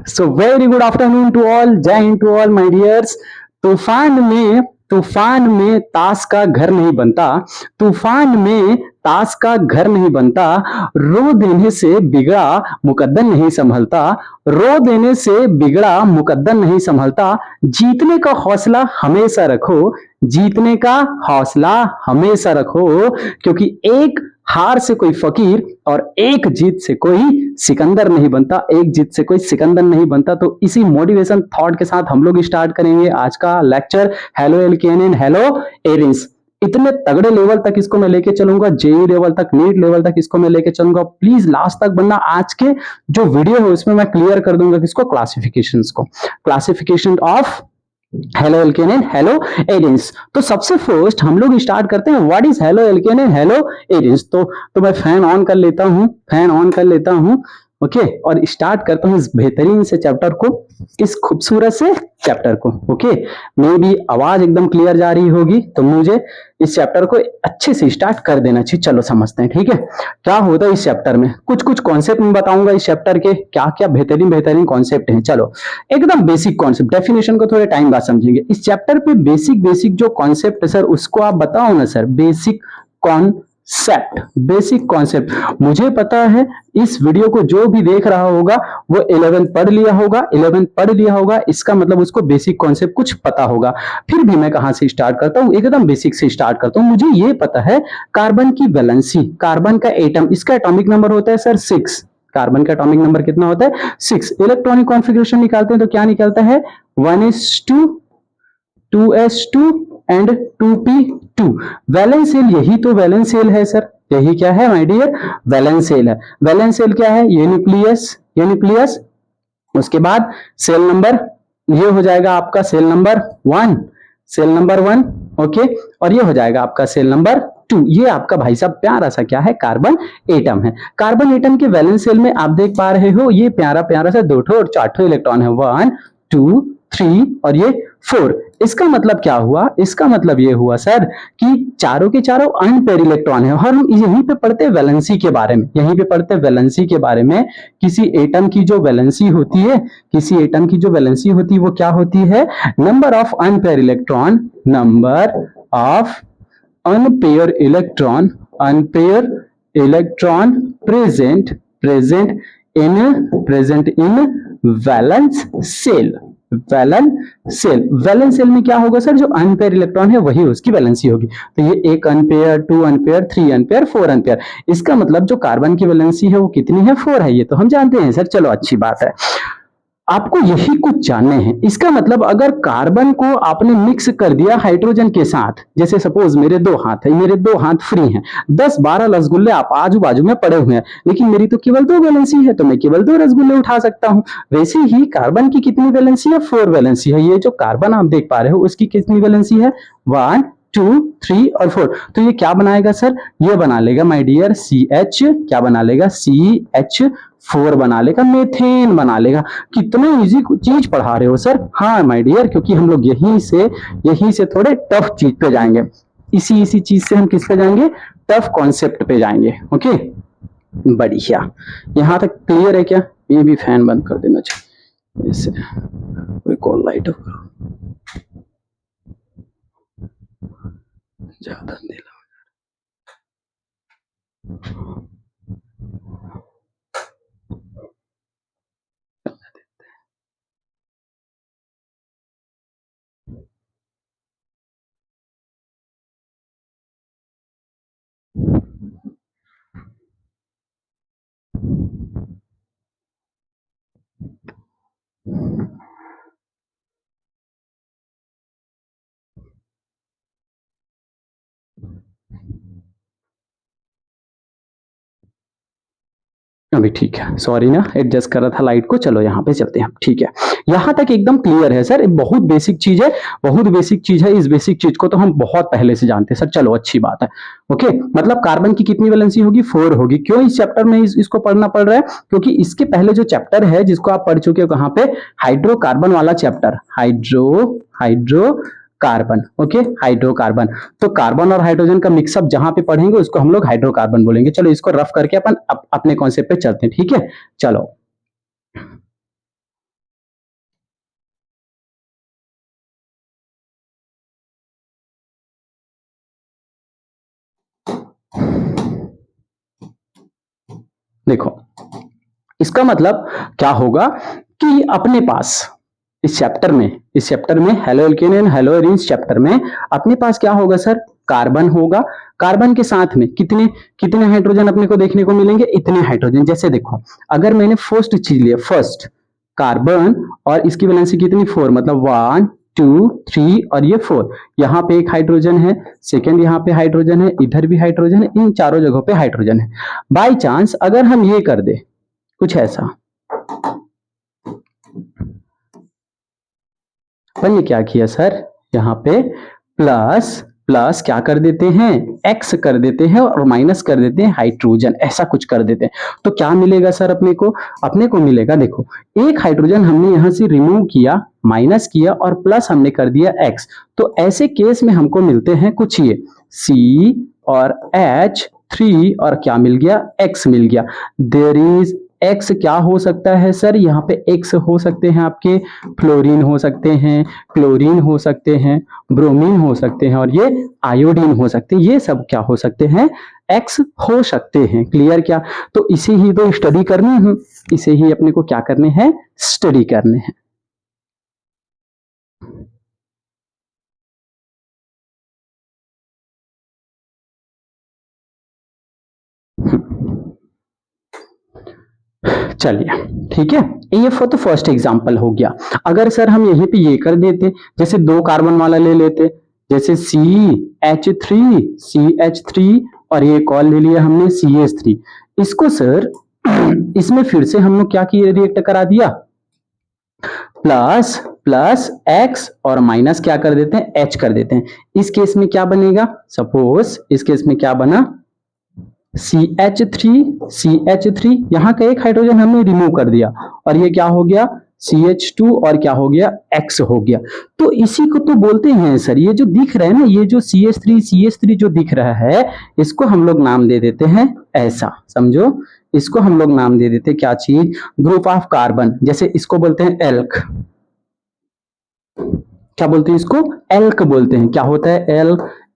So very good afternoon to all, जय हिंद to all my dears. तूफान में ताश का घर नहीं बनता, तूफान में ताश का घर नहीं बनता, रो देने से बिगड़ा मुकद्दर नहीं संभलता, रो देने से बिगड़ा मुकद्दर नहीं संभलता। जीतने का हौसला हमेशा रखो, जीतने का हौसला हमेशा रखो, क्योंकि एक हार से कोई फकीर और एक जीत से कोई सिकंदर नहीं बनता, एक जीत से कोई सिकंदर नहीं बनता। तो इसी मोटिवेशन थॉट के साथ हम लोग स्टार्ट करेंगे आज का lecture. Haloalkanes, haloarenes. इतने तगड़े लेवल तक इसको मैं लेके चलूंगा, जेई लेवल तक, नीट लेवल तक इसको मैं लेके चलूंगा। प्लीज लास्ट तक बनना। आज के जो वीडियो है उसमें मैं क्लियर कर दूंगा किसको, क्लासिफिकेशंस को, classification of hello alkane and hello arenes. तो सबसे फर्स्ट हम लोग स्टार्ट करते हैं, what is hello alkane and hello arenes. तो मैं फैन ऑन कर लेता हूं, फैन ऑन कर लेता हूं, ओके, और स्टार्ट करता हूं इस बेहतरीन से चैप्टर को, इस खूबसूरत से चैप्टर को। ओके, मे भी आवाज एकदम क्लियर जा रही होगी, तो मुझे इस चैप्टर को अच्छे से स्टार्ट कर देना चाहिए। चलो समझते हैं, ठीक है, क्या होता है इस चैप्टर में। कुछ कुछ कॉन्सेप्ट मैं बताऊंगा इस चैप्टर के, क्या क्या बेहतरीन बेहतरीन कॉन्सेप्ट हैं। चलो एकदम बेसिक कॉन्सेप्ट, डेफिनेशन को थोड़े टाइम बाद समझेंगे। इस चैप्टर पे बेसिक बेसिक जो कॉन्सेप्ट है सर, उसको आप बताओ ना sir. Basic concept, basic concept. मुझे पता है इस वीडियो को जो भी देख रहा होगा वो 11 पढ़ लिया होगा, 11 पढ़ लिया होगा, इसका मतलब उसको बेसिक कॉन्सेप्ट कुछ पता होगा। फिर भी मैं कहां से स्टार्ट करता हूं, एकदम बेसिक से स्टार्ट करता हूं। मुझे ये पता है कार्बन की वैलेंसी, कार्बन का एटम, इसका एटॉमिक नंबर होता है सर 6। कार्बन का एटॉमिक नंबर कितना होता है, 6। इलेक्ट्रॉनिक कॉन्फ़िगरेशन निकालते हैं तो क्या निकलता है, 1s2, 2s2 and 2p2। Valence shell, यही तो वैलेंस सेल है सर, यही क्या है माय डियर, वैलेंस सेल है। वैलेंस सेल क्या है, ये न्यूक्लियस, ये न्यूक्लियस, उसके बाद सेल नंबर, ये हो जाएगा आपका cell number 1, cell number 1, okay, और ये हो जाएगा आपका सेल नंबर 2। ये आपका भाई साहब प्यारा सा क्या है, कार्बन एटम है। कार्बन एटम के वैलेंस सेल में आप देख पा रहे हो ये प्यारा प्यारा सा 2 और 4 इलेक्ट्रॉन है, 1 2 3 और ये 4। इसका मतलब क्या हुआ, इसका मतलब ये हुआ सर कि चारों के चारों अनपेयर इलेक्ट्रॉन है। और हम यहीं पे पढ़ते हैं वैलेंसी के बारे में, यहीं पे पढ़ते हैं वैलेंसी के बारे में। किसी एटम की जो वैलेंसी होती है, किसी एटम की जो वैलेंसी होती है वो क्या होती है, number of unpaired electron, number of unpaired electron, unpaired electron present in valence shell, valence shell. Valence shell में क्या होगा सर, जो अनपेयर इलेक्ट्रॉन है वही उसकी वैलेंसी होगी। तो ये 1 अनपेयर, 2 अनपेयर, 3 अनपेयर, 4 अनपेयर। इसका मतलब जो कार्बन की वैलेंसी है वो कितनी है, 4 है। ये तो हम जानते हैं सर, चलो अच्छी बात है। आपको यही कुछ जानने हैं। इसका मतलब अगर कार्बन को आपने मिक्स कर दिया हाइड्रोजन के साथ, जैसे सपोज मेरे 2 हाथ है, मेरे 2 हाथ फ्री हैं, 10-12 रसगुल्ले आप आजू बाजू में पड़े हुए हैं, लेकिन मेरी तो केवल 2 वैलेंसी है, तो मैं केवल 2 रसगुल्ले उठा सकता हूं। वैसे ही कार्बन की कितनी वैलेंसी है, 4 वैलेंसी है। ये जो कार्बन आप देख पा रहे हो उसकी कितनी वैलेंसी है, 1 2 3 और 4। तो ये क्या बनाएगा सर, ये बना लेगा माय डियर CH, क्या बना लेगा, CH4 बना लेगा, मेथेन बना लेगा। कितना इजी चीज पढ़ा रहे हो सर। हाँ माय डियर, क्योंकि हम लोग यहीं से थोड़े टफ चीज पे जाएंगे। इसी चीज से हम किस पे जाएंगे, टफ कॉन्सेप्ट पे जाएंगे। ओके, बढ़िया। यहां तक क्लियर है क्या, ये भी फैन बंद कर देना चाहिए, इससे कोई कॉल लाइट ऑफ करो, ज्यादा अंधेरा। अभी ठीक है, सॉरी ना, एडजस्ट कर रहा था लाइट को। चलो यहाँ पे चलते हैं, ठीक है। यहाँ तक एकदम क्लियर है सर, बहुत बेसिक चीज है, बहुत बेसिक चीज है। इस बेसिक चीज को तो हम बहुत पहले से जानते हैं सर। चलो अच्छी बात है। ओके, मतलब कार्बन की कितनी वैलेंसी होगी, 4 होगी। क्यों इस चैप्टर में इसको पढ़ना पड़ रहा है, क्योंकि इसके पहले जो चैप्टर है जिसको आप पढ़ चुके हो कहाँ पे, हाइड्रोकार्बन वाला chapter, hydro carbon, okay, hydrocarbon. तो कार्बन और हाइड्रोजन का मिक्सअप जहां पे पढ़ेंगे उसको हम लोग हाइड्रोकार्बन बोलेंगे। चलो इसको रफ करके अपन अपने कॉन्सेप्ट पे चलते हैं, ठीक है। चलो देखो इसका मतलब क्या होगा कि अपने पास इस चैप्टर में hello alkane and hello arenes chapter में अपने पास क्या होगा सर, कार्बन होगा। कार्बन के साथ में कितने कितने हाइड्रोजन अपने को देखने को मिलेंगे, इतने हाइड्रोजन। जैसे देखो अगर मैंने फर्स्ट चीज लिया, फर्स्ट कार्बन और इसकी वैलेंसी कितनी 4, मतलब 1 2 3 और ये 4, यहाँ पे एक हाइड्रोजन है, सेकेंड यहाँ पे हाइड्रोजन है, इधर भी हाइड्रोजन है, इन चारों जगहों पे हाइड्रोजन है। बाई चांस अगर हम ये कर दे कुछ ऐसा, अपन ने क्या किया सर, यहाँ पे प्लस प्लस क्या कर देते हैं, एक्स कर देते हैं और माइनस कर देते हैं हाइड्रोजन, ऐसा कुछ कर देते हैं। तो क्या मिलेगा सर अपने को मिलेगा, देखो एक हाइड्रोजन हमने यहां से रिमूव किया, माइनस किया और प्लस हमने कर दिया एक्स। तो ऐसे केस में हमको मिलते हैं कुछ ये सी और H3 और क्या मिल गया, एक्स मिल गया। देयर इज एक्स क्या हो सकता है सर, यहाँ पे एक्स हो सकते हैं आपके फ्लोरीन हो सकते हैं, क्लोरीन हो सकते हैं, ब्रोमीन हो सकते हैं और ये आयोडीन हो सकते हैं। ये सब क्या हो सकते हैं, एक्स हो सकते हैं। क्लियर क्या, तो इसे ही तो स्टडी करनी है, इसे ही अपने को क्या करने हैं, स्टडी करने हैं। चलिए ठीक है, ये तो फर्स्ट एग्जांपल हो गया। अगर सर हम यहीं पे ये कर देते, जैसे 2 कार्बन वाला ले लेते, जैसे CH3 और ये कॉल ले लिया हमने CH3, इसको सर इसमें फिर से हम लोग क्या किए, रिएक्ट करा दिया, प्लस प्लस एक्स और माइनस क्या कर देते हैं, एच कर देते हैं। इस केस में क्या बनेगा, सपोज इस केस में क्या बना, CH3 यहाँ का एक हाइड्रोजन हमने रिमूव कर दिया और ये क्या हो गया CH2 और क्या हो गया, X हो गया। तो इसी को तो बोलते हैं सर, ये जो दिख रहा है ना, ये जो CH3 जो दिख रहा है, इसको हम लोग नाम दे देते हैं ऐसा, समझो इसको हम लोग नाम दे देते हैं क्या चीज, ग्रुप ऑफ कार्बन। जैसे इसको बोलते हैं एल्क, क्या बोलते हैं इसको, एल्क बोलते हैं। क्या होता है,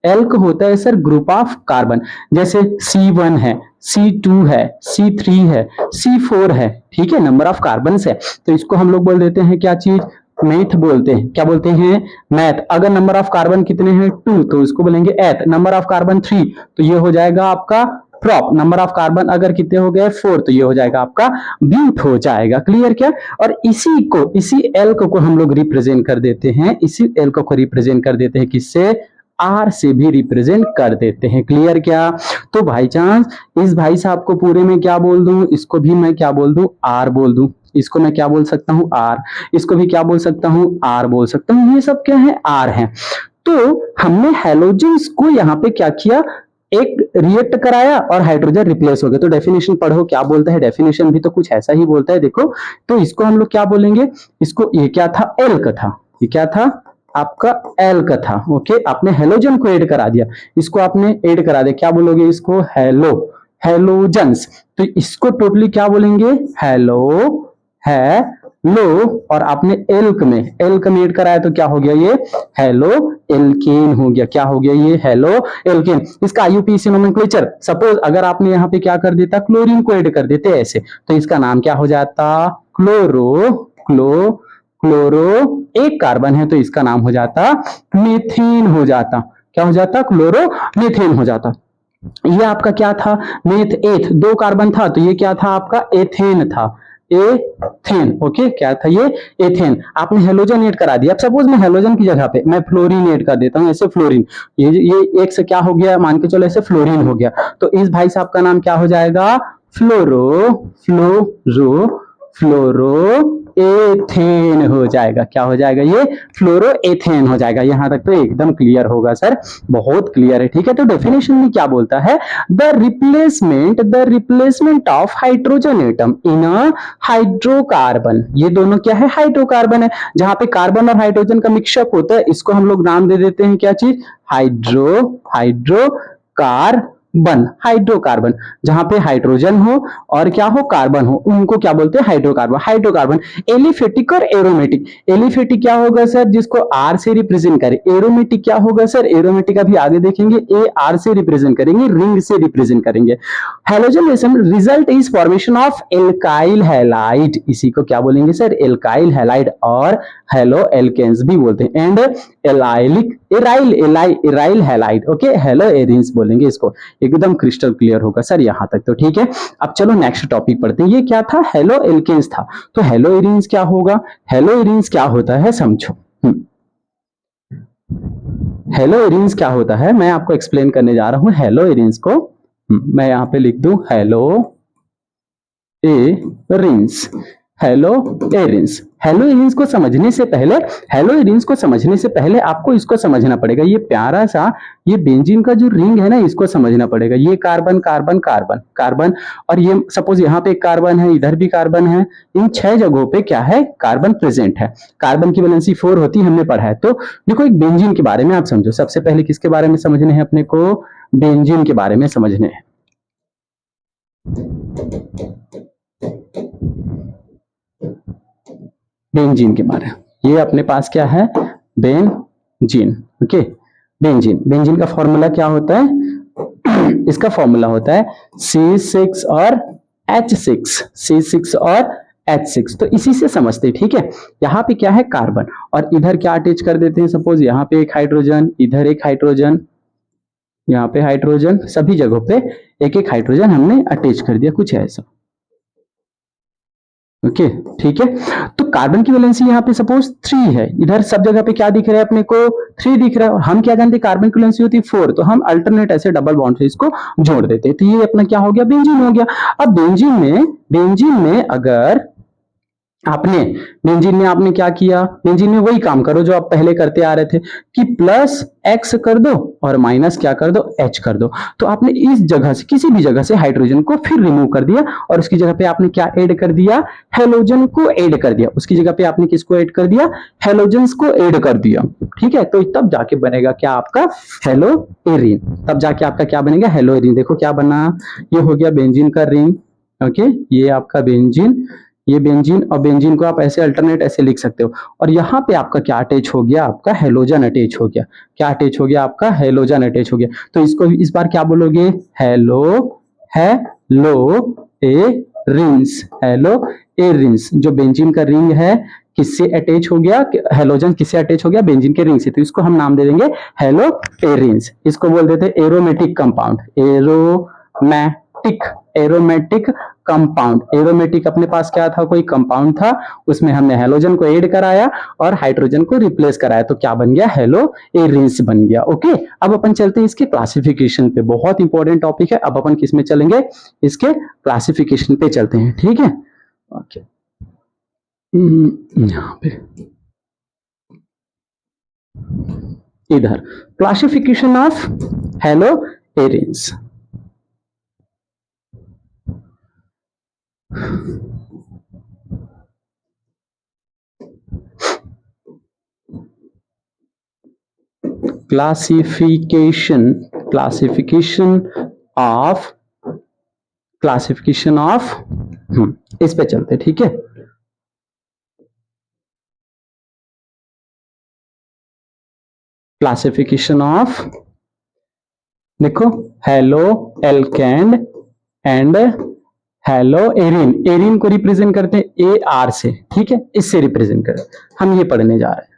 एल्क होता है सर ग्रुप ऑफ कार्बन। जैसे C1 है, C2 है, C3 है, C4 है, ठीक है, नंबर ऑफ कार्बन है। तो इसको हम लोग बोल देते हैं क्या चीज, मैथ बोलते हैं। क्या बोलते हैं, मैथ। अगर नंबर ऑफ कार्बन कितने हैं 2 तो इसको बोलेंगे एथ, नंबर ऑफ कार्बन 3 तो ये हो जाएगा आपका प्रॉप, नंबर ऑफ कार्बन अगर कितने हो गए 4 तो ये हो जाएगा आपका ब्यूट हो जाएगा। क्लियर क्या, और इसी एल्क को हम लोग रिप्रेजेंट कर देते हैं, इसी एल्क को रिप्रेजेंट कर देते हैं किससे, आर से भी रिप्रेजेंट कर देते हैं। क्लियर क्या, तो भाई चांस इस भाई साहब को पूरे में क्या बोल दूं, इसको भी मैं क्या बोल दूं, आर बोल दूं, इसको मैं क्या बोल सकता हूं, आर, इसको भी क्या बोल सकता हूं, आर बोल सकता हूं। ये सब क्या है, आर है। तो हमने हैलोजेंस को यहाँ पे क्या किया, एक रिएक्ट कराया और हाइड्रोजन रिप्लेस हो गया। तो डेफिनेशन पढ़ो क्या बोलता है, डेफिनेशन भी तो कुछ ऐसा ही बोलता है। देखो तो इसको हम लोग क्या बोलेंगे, इसको ये क्या था, एल्क था, ये क्या था आपका एल्क था। ओके, आपने हेलोजन को ऐड करा दिया, इसको आपने ऐड करा दिया, क्या बोलोगे इसको, हेलोजेंस। तो इसको टोटली क्या बोलेंगे, हेलो, और आपने एल्क में ऐड कराया तो क्या हो गया, ये हेलो एल्केन हो गया। क्या हो गया, ये हेलो एल्केन। इसका आईयूपीएसी नोमेनक्लेचर, सपोज अगर आपने यहाँ पे क्या कर देता, क्लोरीन को ऐड कर देते ऐसे, तो इसका नाम क्या हो जाता, क्लोरो एक कार्बन है तो इसका नाम हो जाता मीथेन हो जाता। क्या हो जाता, क्लोरो मीथेन हो जाता। ये आपका क्या था, एथ 2 कार्बन था तो ये क्या था आपका, एथेन था, एथेन। ओके, क्या था ये, एथेन। आपने हेलोजन ऐड करा दिया। अब सपोज मैं हेलोजन की जगह पे मैं फ्लोरीन ऐड कर देता हूं, ऐसे फ्लोरीन, ये एक से क्या हो गया, मान के चलो ऐसे फ्लोरीन हो गया, तो इस भाई साहब का नाम क्या हो जाएगा, फ्लोरो एथेन हो जाएगा। क्या हो जाएगा, ये फ्लोरो एथेन हो जाएगा। यहां तक तो एकदम क्लियर होगा सर, बहुत क्लियर है। ठीक है, तो डेफिनेशन में क्या बोलता है, the replacement of hydrogen atom in a hydrocarbon. ये दोनों क्या है, हाइड्रोकार्बन है, जहां पे कार्बन और हाइड्रोजन का मिक्सअप होता है, इसको हम लोग नाम दे देते हैं क्या चीज, हाइड्रोकार्बन। बन, हाइड्रोकार्बन, जहां पे हाइड्रोजन हो और क्या हो, कार्बन हो, उनको क्या बोलते हैं, हाइड्रोकार्बन। हाइड्रोकार्बन। एलिफेटिक और एरोमेटिक। एलिफेटिक क्या होगा सर, जिसको आर से रिप्रेजेंट करे। एरोमेटिक क्या होगा सर, एरोमेटिक अभी आगे देखेंगे, ए आर से रिप्रेजेंट करेंगे, रिंग से रिप्रेजेंट करेंगे। Halogen result is formation of alkyl halide, इसी को क्या बोलेंगे सर, एल्काइल हैलाइड, और हेलो एल्केन्स भी बोलते हैं। And allylic aryl halide, okay, hello arenes बोलेंगे इसको। एकदम क्रिस्टल क्लियर होगा सर यहां तक तो ठीक है। अब चलो नेक्स्ट टॉपिक पढ़ते हैं। ये क्या था, हेलो एल्केन्स था, तो हेलो एरिन्स क्या होगा, हेलो एरिन्स क्या होता है समझो। हेलो एरिन्स क्या होता है, मैं आपको एक्सप्लेन करने जा रहा हूं हेलो एरिन्स को। मैं यहां पे लिख दूं hello arenes, hello arenes. Hello arenes को समझने से पहले, हेलो एरिन्स को समझने से पहले आपको इसको समझना पड़ेगा। ये प्यारा सा ये बेंजीन का जो रिंग है ना, इसको समझना पड़ेगा। ये कार्बन कार्बन कार्बन कार्बन, और ये सपोज यहाँ पे एक कार्बन है, इधर भी कार्बन है, इन 6 जगहों पे क्या है, कार्बन प्रेजेंट है। कार्बन की वैलेंसी 4 होती है, हमने पढ़ा है। तो देखो एक बेंजीन के बारे में आप समझो। सबसे पहले किसके बारे में समझने हैं अपने को, बेंजीन के बारे में समझने हैं। बेंजीन के बारे में, ये अपने पास क्या है, बेंजीन, ओके। बेंजीन, बेंजीन का फॉर्मूला क्या होता है, इसका फॉर्मूला होता है C6 और H6, C6 और H6। तो इसी से समझते हैं, ठीक है। यहाँ पे क्या है, कार्बन, और इधर क्या अटैच कर देते हैं, सपोज यहाँ पे एक हाइड्रोजन, इधर एक हाइड्रोजन, यहाँ पे हाइड्रोजन, सभी जगहों पे एक एक हाइड्रोजन हमने अटैच कर दिया, कुछ ऐसा, ओके, ठीक है। तो कार्बन की वैलेंसी यहाँ पे सपोज 3 है, इधर सब जगह पे क्या दिख रहा है अपने को, 3 दिख रहा है, और हम क्या जानते हैं, कार्बन की वैलेंसी होती है 4, तो हम अल्टरनेट ऐसे डबल बॉन्ड से इसको जोड़ देते हैं, तो ये अपना क्या हो गया, बेंजीन हो गया। अब बेंजीन में अगर आपने बेंजीन में आपने क्या किया, बेंजीन में वही काम करो जो आप पहले करते आ रहे थे कि प्लस एक्स कर दो और माइनस क्या कर दो, एच कर दो। तो आपने इस जगह से, किसी भी जगह से हाइड्रोजन को फिर रिमूव कर दिया, और उसकी जगह पे आपने क्या ऐड कर दिया, हेलोजन को ऐड कर दिया। उसकी जगह पे आपने किसको ऐड कर दिया, हेलोजन्स को ऐड कर दिया, ठीक है। तो तब जाके बनेगा क्या आपका, हेलो एरीन, तब जाके आपका क्या बनेगा, हेलो एरीन। देखो क्या बना, ये हो गया बेंजीन का रिंग, ओके, ये आपका बेंजीन, ये बेंजीन, और बेंजीन को आप ऐसे अल्टरनेट ऐसे लिख सकते हो। और यहाँ पे आपका क्या अटैच हो गया, आपका हेलोजन अटैच हो गया। क्या अटैच हो गया, आपका हेलोजन अटैच हो गया। तो इसको इस बार क्या बोलोगे, हेलो एरिन्स, हेलो एरिन्स। जो बेंजीन का रिंग है किससे अटैच हो गया, हेलोजन किससे अटैच हो गया, बेंजीन के रिंग से, तो इसको हम नाम दे देंगे हेलो एरिन्स। इसको बोल देते हैं aromatic compound, aromatic compound. Aromatic अपने पास क्या था, कोई कंपाउंड था, उसमें हमने हेलोजन को ऐड कराया और हाइड्रोजन को रिप्लेस कराया, तो क्या बन गया, हेलो एरिन्स बन गया, ओके। अब अपन चलते हैं इसके क्लासिफिकेशन पे, बहुत इंपॉर्टेंट टॉपिक है। अब अपन किस में चलेंगे, इसके क्लासिफिकेशन पे चलते हैं, ठीक है, ओके। यहाँ पे इधर classification of halo arenes. Classification of इस पे चलते, ठीक है। क्लासिफिकेशन ऑफ, देखो, halo alkane and halo arene. Arene को रिप्रेजेंट करते हैं ए आर से, ठीक है, इससे रिप्रेजेंट करें, हम ये पढ़ने जा रहे हैं।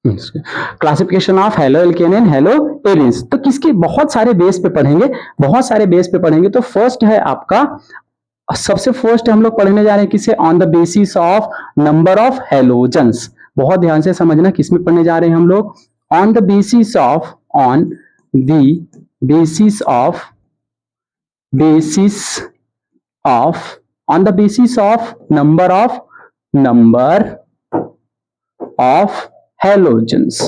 Classification of hello alkane and hello arenes. तो किसके बहुत सारे बेस पे पढ़ेंगे, बहुत सारे बेस पे पढ़ेंगे। तो फर्स्ट है आपका, सबसे फर्स्ट हम लोग पढ़ने जा रहे हैं किसे, on the basis of number of halogens. बहुत ध्यान से समझना, किसमें पढ़ने जा रहे हैं हम लोग, on the basis of, on the basis of, on the basis of number of halogens,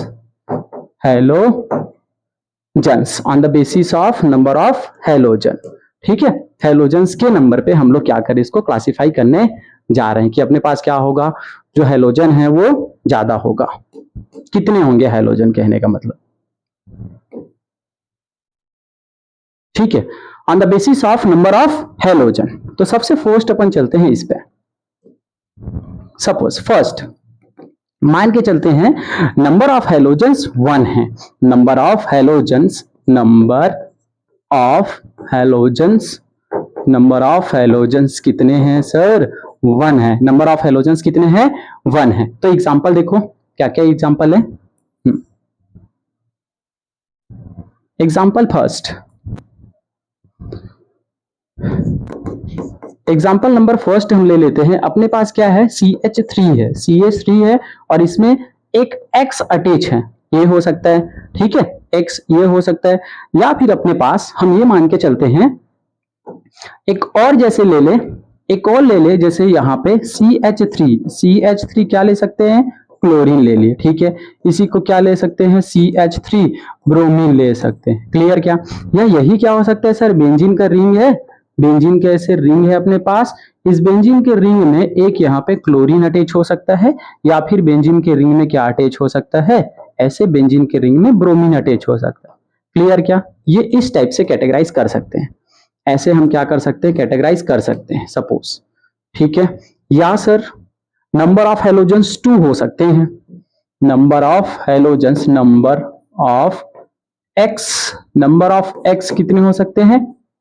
on the basis of number of halogen, ठीक है। हेलोजन्स के नंबर पे हम लोग क्या करें, इसको क्लासिफाई करने जा रहे हैं कि अपने पास क्या होगा, जो हैलोजन है वो ज्यादा होगा। कितने होंगे हैलोजन कहने का मतलब, ठीक है, on the basis of number of halogen. तो सबसे फर्स्ट अपन चलते हैं इस पे। सपोज फर्स्ट मान के चलते हैं नंबर ऑफ हैलोजेंस 1 है। Number of halogens, number of halogens कितने हैं सर, 1 है। नंबर ऑफ हैलोजेंस कितने हैं, 1 है। तो एग्जांपल देखो क्या क्या एग्जांपल है। Example first, example number first हम ले लेते हैं। अपने पास क्या है, CH3 है, CH3 है और इसमें एक X अटैच है, ये हो सकता है, ठीक है, X ये हो सकता है। या फिर अपने पास हम ये मान के चलते हैं एक और जैसे ले ले, एक और ले ले, जैसे यहाँ पे CH3 क्या ले सकते हैं, क्लोरीन ले लिए, ठीक है। इसी को क्या ले सकते हैं, CH3 ब्रोमीन ले सकते हैं। क्लियर क्या, या यही क्या हो सकता है सर, बेंजीन का रिंग है, बेंजीन के ऐसे रिंग है अपने पास। इस बेंजीन के रिंग में एक यहाँ पे क्लोरीन अटैच हो सकता है, या फिर बेंजीन के रिंग में क्या अटैच हो सकता है, ऐसे बेंजीन के रिंग में ब्रोमीन अटैच हो सकता है। क्लियर क्या, ये इस टाइप से कैटेगराइज कर सकते हैं, ऐसे हम क्या कर सकते हैं, कैटेगराइज कर सकते हैं सपोज, ठीक है। या सर नंबर ऑफ हैलोजेंस 2 हो सकते हैं, number of halogens, number of x कितने हो सकते हैं,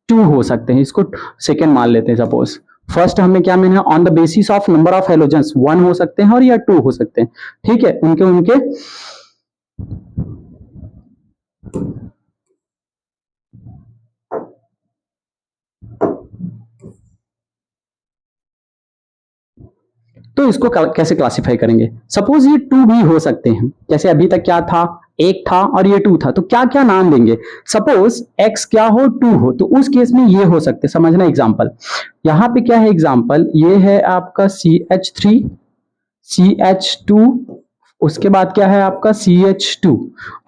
2 हो सकते हैं। इसको सेकेंड मान लेते हैं सपोज। फर्स्ट हमें क्या मिला, on the basis of number of halogens 1 हो सकते हैं और या 2 हो सकते हैं, ठीक है। उनके उनके तो इसको कैसे क्लासिफाई करेंगे, सपोज ये 2 भी हो सकते हैं, जैसे अभी तक क्या था, 1 था और ये 2 था, तो क्या क्या नाम देंगे। सपोज x क्या हो, 2 हो, तो उस केस में ये हो सकते, समझना एग्जांपल। यहाँ पे क्या है एग्जांपल, ये है आपका CH3, CH2, उसके बाद क्या है आपका CH2।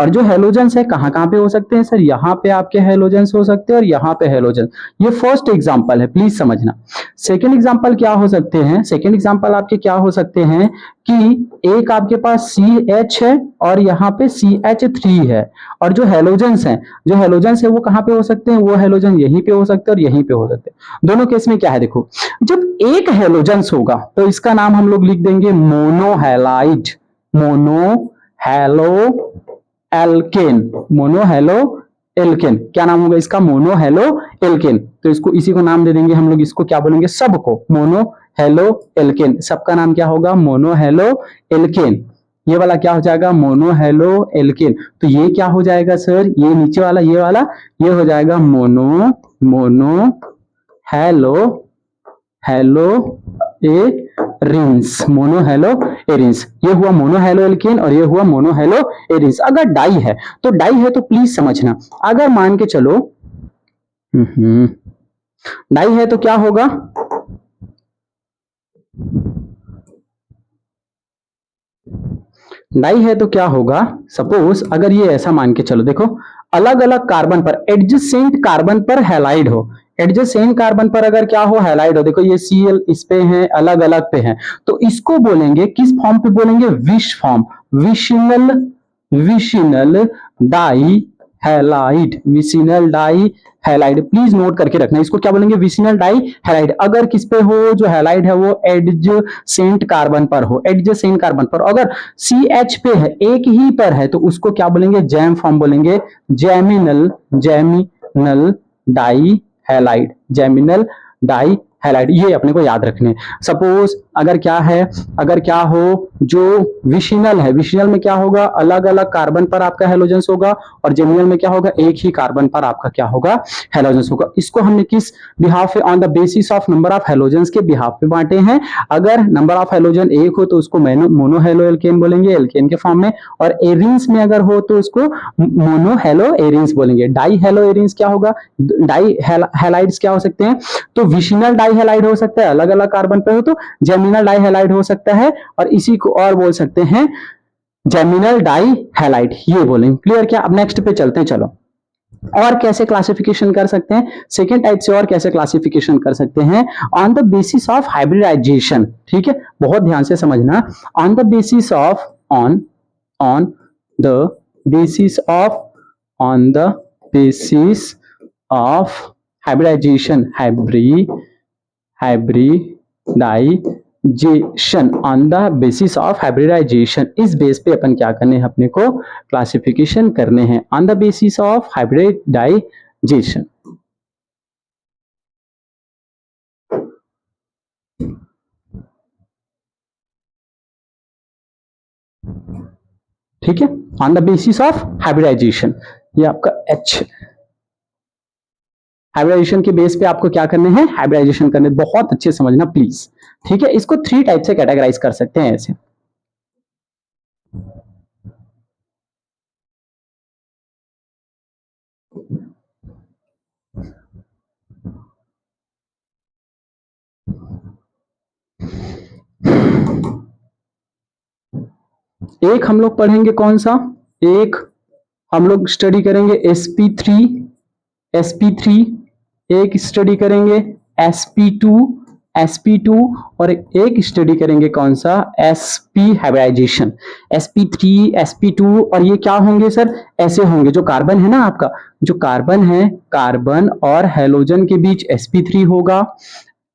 और जो हैलोजेंस है कहाँ कहाँ पे हो सकते हैं सर, यहाँ पे आपके हैलोजेंस हो सकते हैं और यहाँ पे हैलोजेंस। ये फर्स्ट एग्जांपल है, प्लीज समझना। सेकंड एग्जांपल क्या हो सकते हैं, सेकंड एग्जांपल आपके क्या हो सकते हैं कि एक आपके पास CH है और यहाँ पे CH3 है, और जो हैलोजेंस है वो कहाँ पे हो सकते हैं, वो हैलोजन यहीं पे हो सकते हैं और यहीं पे हो सकते हैं। दोनों केस में क्या है, देखो जब एक हैलोजेंस होगा तो इसका नाम हम लोग लिख देंगे मोनोहैलाइड, मोनोहैलो एल्केन, क्या नाम होगा इसका, मोनोहैलो एल्केन। तो इसको इसी को नाम दे देंगे हम लोग, इसको क्या बोलेंगे, सबको मोनोहैलो एल्केन, सबका नाम क्या होगा, मोनोहैलो एल्केन। ये वाला क्या हो जाएगा, मोनोहैलो एल्केन। तो ये क्या हो जाएगा सर, ये नीचे वाला ये हो जाएगा मोनोहैलो एरिन्स। ये हुआ मोनोहैलो एल्केन और ये हुआ मोनोहैलो एरिन्स। अगर डाई है तो प्लीज समझना, अगर मान के चलो डाई है तो क्या होगा, डाई है तो क्या होगा, सपोज अगर ये ऐसा मान के चलो, देखो अलग अलग कार्बन पर, एडजेसेंट कार्बन पर हैलाइड हो, एडजेसेंट कार्बन पर अगर क्या हो, हैलाइड हो, देखो ये Cl इस पे है, अलग अलग पे है, तो इसको बोलेंगे, किस फॉर्म पे बोलेंगे, vic form, vicinal dihalide, vicinal dihalide. Please note करके रखना, इसको क्या बोलेंगे, विशिनल डाई हैलाइड। अगर किस पे हो, जो हैलाइड है वो एडजेसेंट कार्बन पर हो, एडजेसेंट कार्बन पर। अगर CH पे है, एक ही पर है, तो उसको क्या बोलेंगे, जैम फॉर्म बोलेंगे, जैमिनल डाई हैलाइड, जैमिनल डाई हैलाइड। ये अपने को याद रखने। सपोज अगर क्या हो, जो विशिनल है, विशिनल में क्या होगा, अलग अलग कार्बन पर आपका हैलोजेंस होगा, और जेमिनल में क्या होगा, एक ही कार्बन पर आपका क्या होगा, हैलोजेंस होगा। इसको हमने किस बिहाफ पे, on the basis of number of halogens के बिहाफ पे बांटे हैं। अगर नंबर ऑफ हैलोजन एक हो तो उसको मोनोहैलो एल्केन बोलेंगे, एल्केन के फॉर्म में, और एरिन्स में अगर हो तो उसको मोनोहैलो एरिन्स बोलेंगे। डाई हैलो एरिन्स क्या होगा, डाई हैलाइड्स क्या हो सकते हैं, तो विशिनल डाई हैलाइड हो सकता है, अलग अलग कार्बन पे हो तो जेमिनल डाई हैलाइड हो सकता है, और इसी को और बोल सकते हैं जेमिनल डाई हैलाइड, ये बोलेंगे। क्लियर क्या, अब नेक्स्ट पे चलते हैं, चलो और कैसे क्लासिफिकेशन कर सकते हैं, सेकेंड टाइप से और कैसे क्लासिफिकेशन कर सकते हैं, on the basis of hybridization. ठीक है, बहुत ध्यान से समझना, on the basis of on the basis of on the basis of hybridization, hybridization, on the basis of hybridization, इस बेस पे अपन क्या करने हैं, अपने को क्लासिफिकेशन करने हैं, on the basis of hybridization. ठीक है, on the basis of hybridization, ये आपका एच, हाइब्रिडाइजेशन के बेस पे आपको क्या करने हैं, हाइब्रिडाइजेशन करने, बहुत अच्छे समझना प्लीज। ठीक है, इसको 3 टाइप से कैटेगराइज कर सकते हैं ऐसे। एक हम लोग पढ़ेंगे कौन सा, एक हम लोग स्टडी करेंगे sp3, एक स्टडी करेंगे sp2, और एक स्टडी करेंगे कौन सा, sp हाइब्रिडाइजेशन, sp3 sp2, और ये क्या होंगे सर, ऐसे होंगे, जो कार्बन है ना आपका, जो कार्बन है, कार्बन और हेलोजन के बीच sp3 होगा,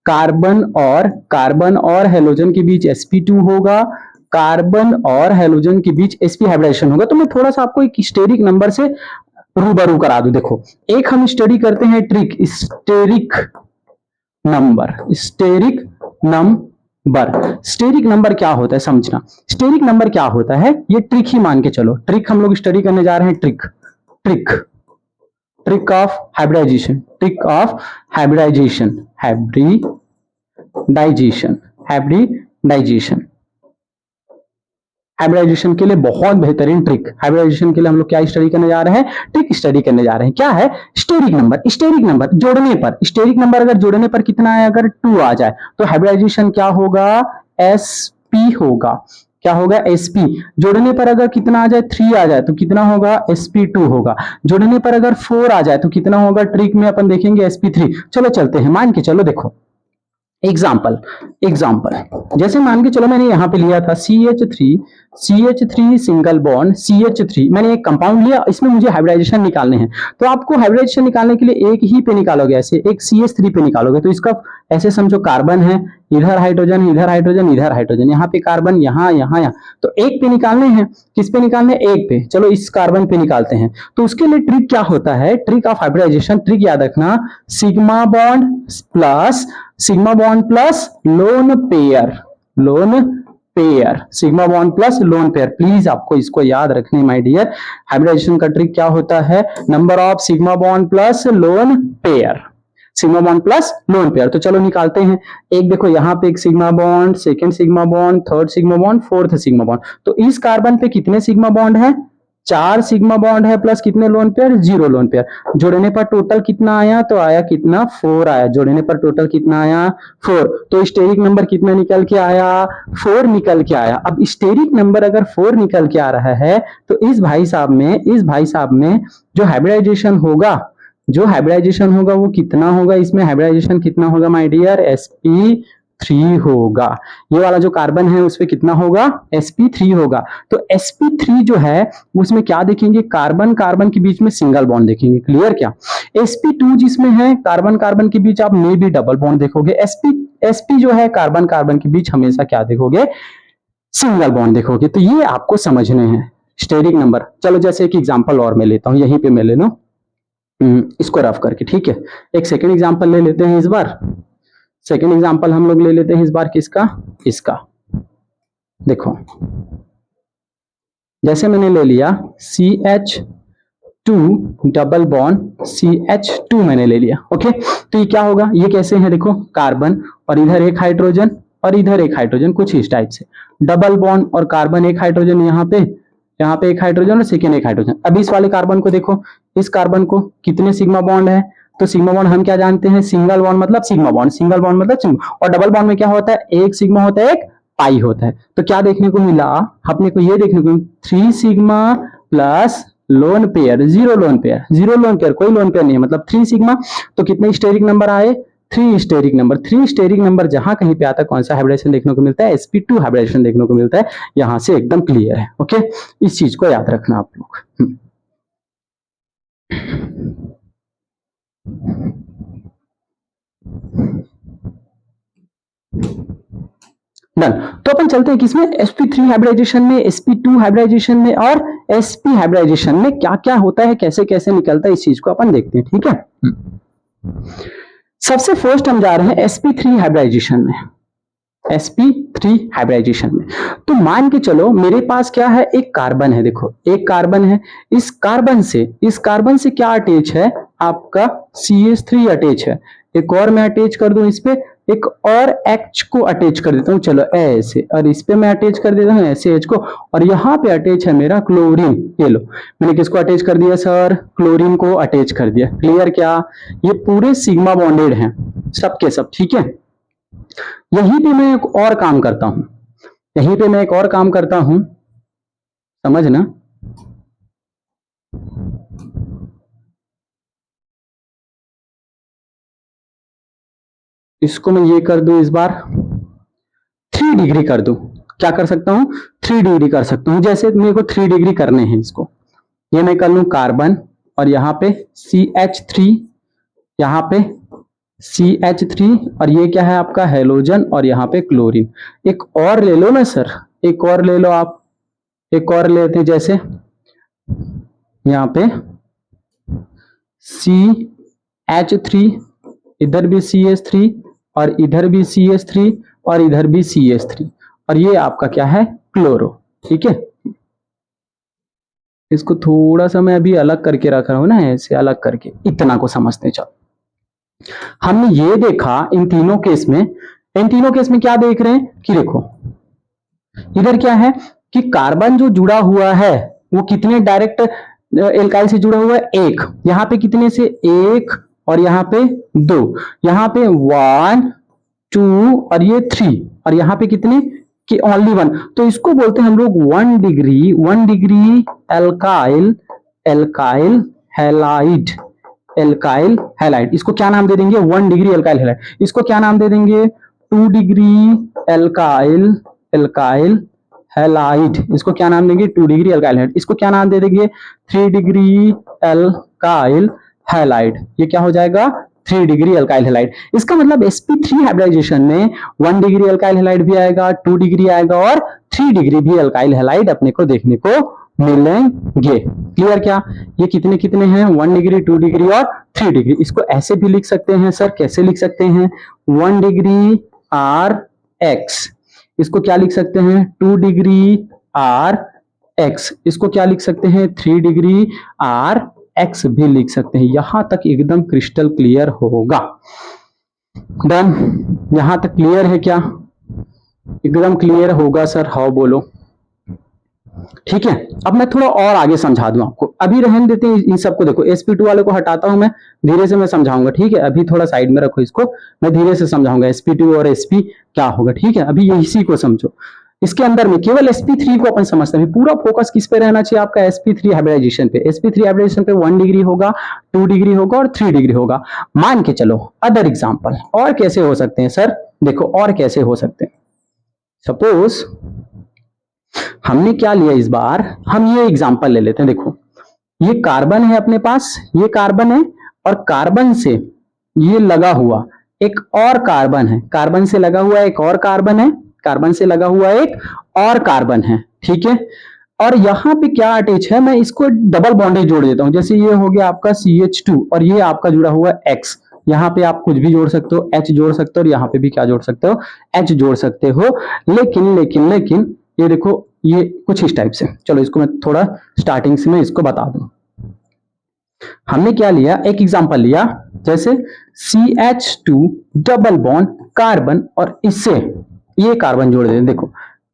कार्बन और हेलोजन के बीच sp2 होगा, कार्बन और हेलोजन के बीच sp हाइब्रिडेशन होगा। तो मैं थोड़ा सा आपको एक स्टेरिक नंबर से रूबरू करा दूं। देखो, एक हम स्टडी करते हैं ट्रिक, स्टेरिक नंबर क्या होता है समझना, स्टेरिक नंबर क्या होता है, ये ट्रिक ही मान के चलो, ट्रिक हम लोग स्टडी करने जा रहे हैं, ट्रिक ऑफ हाइब्रिडाइजेशन, हाइब्रिडाइजेशन के लिए बहुत बेहतरीन ट्रिक, हाइब्रिडाइजेशन के लिए हम लोग क्या स्टडी करने जा रहे हैं, ट्रिक स्टडी करने जा रहे हैं। क्या है, स्टेरिक नंबर जोड़ने पर, स्टेरिक नंबर अगर जोड़ने पर कितना है, अगर 2 आ जाए तो हाइब्रिडाइजेशन क्या होगा, sp होगा, क्या होगा, sp। जोड़ने पर अगर कितना आ जाए, 3 आ जाए तो कितना होगा, sp2 होगा। जोड़ने पर अगर 4 आ जाए तो कितना होगा, ट्रिक में अपन देखेंगे sp3। चलो चलते हैं, मान के चलो, देखो एग्जाम्पल, जैसे मान के चलो मैंने यहां पे लिया था CH3 सिंगल बॉन्ड CH3, मैंने एक कंपाउंड लिया, इसमें मुझे हाइब्रिडाइजेशन निकालने हैं। तो आपको हाइब्रिडाइजेशन निकालने के लिए एक ही पे निकालोगे, ऐसे एक CH3 पे निकालोगे, तो इसका ऐसे समझो, कार्बन है, इधर हाइड्रोजन, इधर हाइड्रोजन, इधर हाइड्रोजन, यहाँ पे कार्बन, यहाँ तो एक पे निकालने हैं, किस पे निकालने, एक पे, चलो इस कार्बन पे निकालते हैं। तो उसके लिए ट्रिक क्या होता है, ट्रिक ऑफ हाइब्रिडाइजेशन, ट्रिक याद रखना, sigma bond plus lone pair, sigma bond plus lone pair, please आपको इसको याद रखने माय डियर। हाइब्रिडाइजेशन का ट्रिक क्या होता है, number of sigma bond plus lone pair, तो चलो निकालते हैं। एक देखो यहाँ पे एक sigma bond, second sigma bond, third sigma bond, fourth sigma bond, तो इस कार्बन पे कितने सिग्मा बॉन्ड है, 4 सिग्मा बॉन्ड है, प्लस कितने लोन पेयर, 0 लोन पेयर। जोड़ने पर टोटल कितना आया, तो आया कितना, 4 आया। जोड़ने पर टोटल कितना आया, 4। तो स्टेरिक नंबर कितना निकल के आया, 4 निकल के आया। अब स्टेरिक नंबर अगर 4 निकल के आ रहा है तो इस भाई साहब में जो हाइब्रिडाइजेशन होगा वो कितना होगा, इसमें हाइब्रिडाइजेशन कितना होगा माय डियर, sp3 होगा। ये वाला जो कार्बन है उसपे कितना होगा, sp3 होगा। तो sp3 जो है उसमें क्या देखेंगे, कार्बन के बीच में सिंगल बॉन्ड देखेंगे, क्लियर क्या। sp2 जिसमें है कार्बन के बीच आप मे भी डबल बॉन्ड देखोगे। sp जो है कार्बन के बीच हमेशा क्या देखोगे, सिंगल बॉन्ड देखोगे। तो ये आपको समझने हैं स्टेरिक नंबर। चलो जैसे एक एग्जांपल और मैं लेता हूं, यहीं पे मैं ले लो इसको रफ करके, ठीक है। एक सेकंड एग्जांपल ले लेते हैं इस बार, सेकंड एग्जांपल हम लोग ले लेते हैं इस बार किसका, इसका। देखो जैसे मैंने ले लिया CH2 डबल बॉन्ड CH2 मैंने ले लिया, ओके। तो ये क्या होगा, ये कैसे है, देखो कार्बन और इधर एक हाइड्रोजन और इधर एक हाइड्रोजन, कुछ इस टाइप से डबल बॉन्ड, और कार्बन एक हाइड्रोजन यहाँ पे एक हाइड्रोजन और सेकेंड एक हाइड्रोजन। अब इस वाले कार्बन को देखो, इस कार्बन को कितने सिग्मा बॉन्ड है, तो सिग्मा बॉन्ड हम क्या जानते हैं, सिंगल बॉन्ड मतलब सिग्मा बॉन्ड, और डबल बॉन्ड में क्या होता है, एक सिग्मा होता है, एक पाई होता है। तो क्या देखने को मिला, अपने को ये देखने को 3 sigma plus lone pair, zero lone pair, zero lone pair, कोई लोन पेयर नहीं है, मतलब 3 सिग्मा। तो कितने स्टेरिक नंबर आए? 3 स्टेरिक नंबर। 3 स्टेरिक नंबर जहां कहीं पे आता है, कौन सा हाइब्रिडाइजेशन देखने को मिलता है? sp2 हाइब्रिडाइजेशन देखने को मिलता है। यहां से एकदम क्लियर है। ओके, इस चीज को याद रखना आप लोग। डन। तो अपन चलते हैं किसमें? sp3 हाइब्रिडाइजेशन में, sp2 हाइब्रिडाइजेशन में और sp हाइब्रिडाइजेशन में क्या क्या होता है, कैसे कैसे निकलता है, इस चीज को अपन देखते हैं। ठीक है, सबसे फर्स्ट हम जा रहे हैं sp3 हाइब्रिडाइजेशन में। sp3 हाइब्रिडाइजेशन में तो मान के चलो मेरे पास क्या है? एक कार्बन है। देखो एक कार्बन है, इस कार्बन से क्या अटैच है? आपका CH3 अटैच है। एक और मैं अटैच कर दूं, इस पे एक और H को अटैच कर देता हूं, चलो ऐसे, और इस पे मैं अटैच कर देता हूं ऐसे H को, और यहाँ पे अटैच है मेरा क्लोरीन। ये लो, मैंने किसको अटैच कर दिया सर? क्लोरीन को अटैच कर दिया। क्लियर क्या? ये पूरे सिग्मा बॉन्डेड हैं सबके सब। ठीक है, यहीं पे मैं एक और काम करता हूं, यहीं पे मैं एक और काम करता हूं, समझना। इसको मैं ये कर दूं, इस बार 3 डिग्री कर दूं। क्या कर सकता हूं? 3 डिग्री कर सकता हूं। जैसे मेरे को 3 डिग्री करने हैं इसको, ये मैं कर लूं कार्बन, और यहाँ पे CH3, यहाँ पे CH3, और ये क्या है आपका? हेलोजन, और यहाँ पे क्लोरीन। एक और ले लो ना सर, एक और ले लो आप, एक और लेते हैं, जैसे यहाँ पे CH3, इधर भी CH3, और इधर भी CH3, और इधर भी CH3, और ये आपका क्या है? क्लोरो। ठीक है, इसको थोड़ा सा मैं अभी अलग करके रख रहा हूं ना, ऐसे अलग करके, इतना को समझते चलो। हमने ये देखा इन तीनों केस में, इन तीनों केस में क्या देख रहे हैं कि देखो इधर क्या है कि कार्बन जो जुड़ा हुआ है वो कितने डायरेक्ट एल्काइल से जुड़ा हुआ है? एक। यहाँ पे कितने से? एक, और यहाँ पे 2, यहाँ पे 1 2 और ये 3, और यहाँ पे कितने? कि ओनली 1। तो इसको बोलते हैं हम लोग 1 degree alkyl, alkyl halide, alkyl halide. इसको क्या नाम दे देंगे? 1 डिग्री एल्काइल हैलाइड। इसको क्या नाम दे देंगे? 2 डिग्री एल्काइल, एल्काइल हैलाइड। इसको क्या नाम देंगे? 2 डिग्री एल्काइल हैलाइड। इसको क्या नाम दे देंगे? 3 डिग्री एल्काइल हैलाइड। ये क्या हो जाएगा? 3 डिग्री एल्काइल हैलाइड। इसका मतलब sp3 हाइब्रिडाइजेशन में 1 डिग्री एल्काइल हैलाइड भी आएगा, 2 डिग्री आएगा, और 3 डिग्री भी एल्काइल हैलाइड अपने को देखने को मिलेंगे। क्लियर क्या? ये कितने कितने हैं? 1 डिग्री, 2 डिग्री और 3 डिग्री। इसको ऐसे भी लिख सकते हैं सर, कैसे लिख सकते हैं? 1 डिग्री आर एक्स। इसको क्या लिख सकते हैं? 2 डिग्री आर एक्स। इसको क्या लिख सकते हैं? 3 डिग्री आर एक्स भी लिख सकते हैं। यहां तक एकदम क्रिस्टल क्लियर होगा। डन, यहां तक क्लियर है क्या? एकदम क्लियर होगा सर, हाँ बोलो। ठीक है, अब मैं थोड़ा और आगे समझा दूं आपको। अभी रहने देते हैं इन सबको। देखो sp2 वाले को हटाता हूं मैं, धीरे से मैं समझाऊंगा। ठीक है, अभी थोड़ा साइड में रखो इसको, मैं धीरे से समझाऊंगा sp2 और sp क्या होगा। ठीक है, अभी इसी को समझो। इसके अंदर में केवल sp3 को अपन समझते हैं। पूरा फोकस किस पे रहना चाहिए आपका? sp3 हाइब्रिडाइजेशन पे। sp3 हाइब्रिडाइजेशन पे 1 डिग्री होगा, 2 डिग्री होगा और 3 डिग्री होगा। मान के चलो अदर एग्जांपल और कैसे हो सकते हैं सर? देखो और कैसे हो सकते हैं। सपोज हमने क्या लिया इस बार, हम ये एग्जांपल ले लेते हैं। देखो ये कार्बन है अपने पास, ये कार्बन है, और कार्बन से ये लगा हुआ एक और कार्बन है, कार्बन से लगा हुआ एक और कार्बन है, कार्बन से लगा हुआ एक और कार्बन है। ठीक है, और यहाँ पे क्या अटैच है? मैं इसको डबल बॉन्डेज जोड़ देता हूं। जैसे ये हो गया आपका CH2, और ये आपका जुड़ा हुआ है X। यहाँ पे आप कुछ भी जोड़ सकते हो, H जोड़ सकते हो, और यहाँ पे भी क्या जोड़ सकते हो? H जोड़ सकते हो। लेकिन लेकिन लेकिन ये देखो, ये कुछ इस टाइप से। चलो इसको मैं थोड़ा स्टार्टिंग से मैं इसको बता दूं। हमने क्या लिया? एक एग्जांपल लिया, जैसे CH2 डबल बॉन्ड कार्बन, और इससे ये कार्बन जोड़ देते। देखो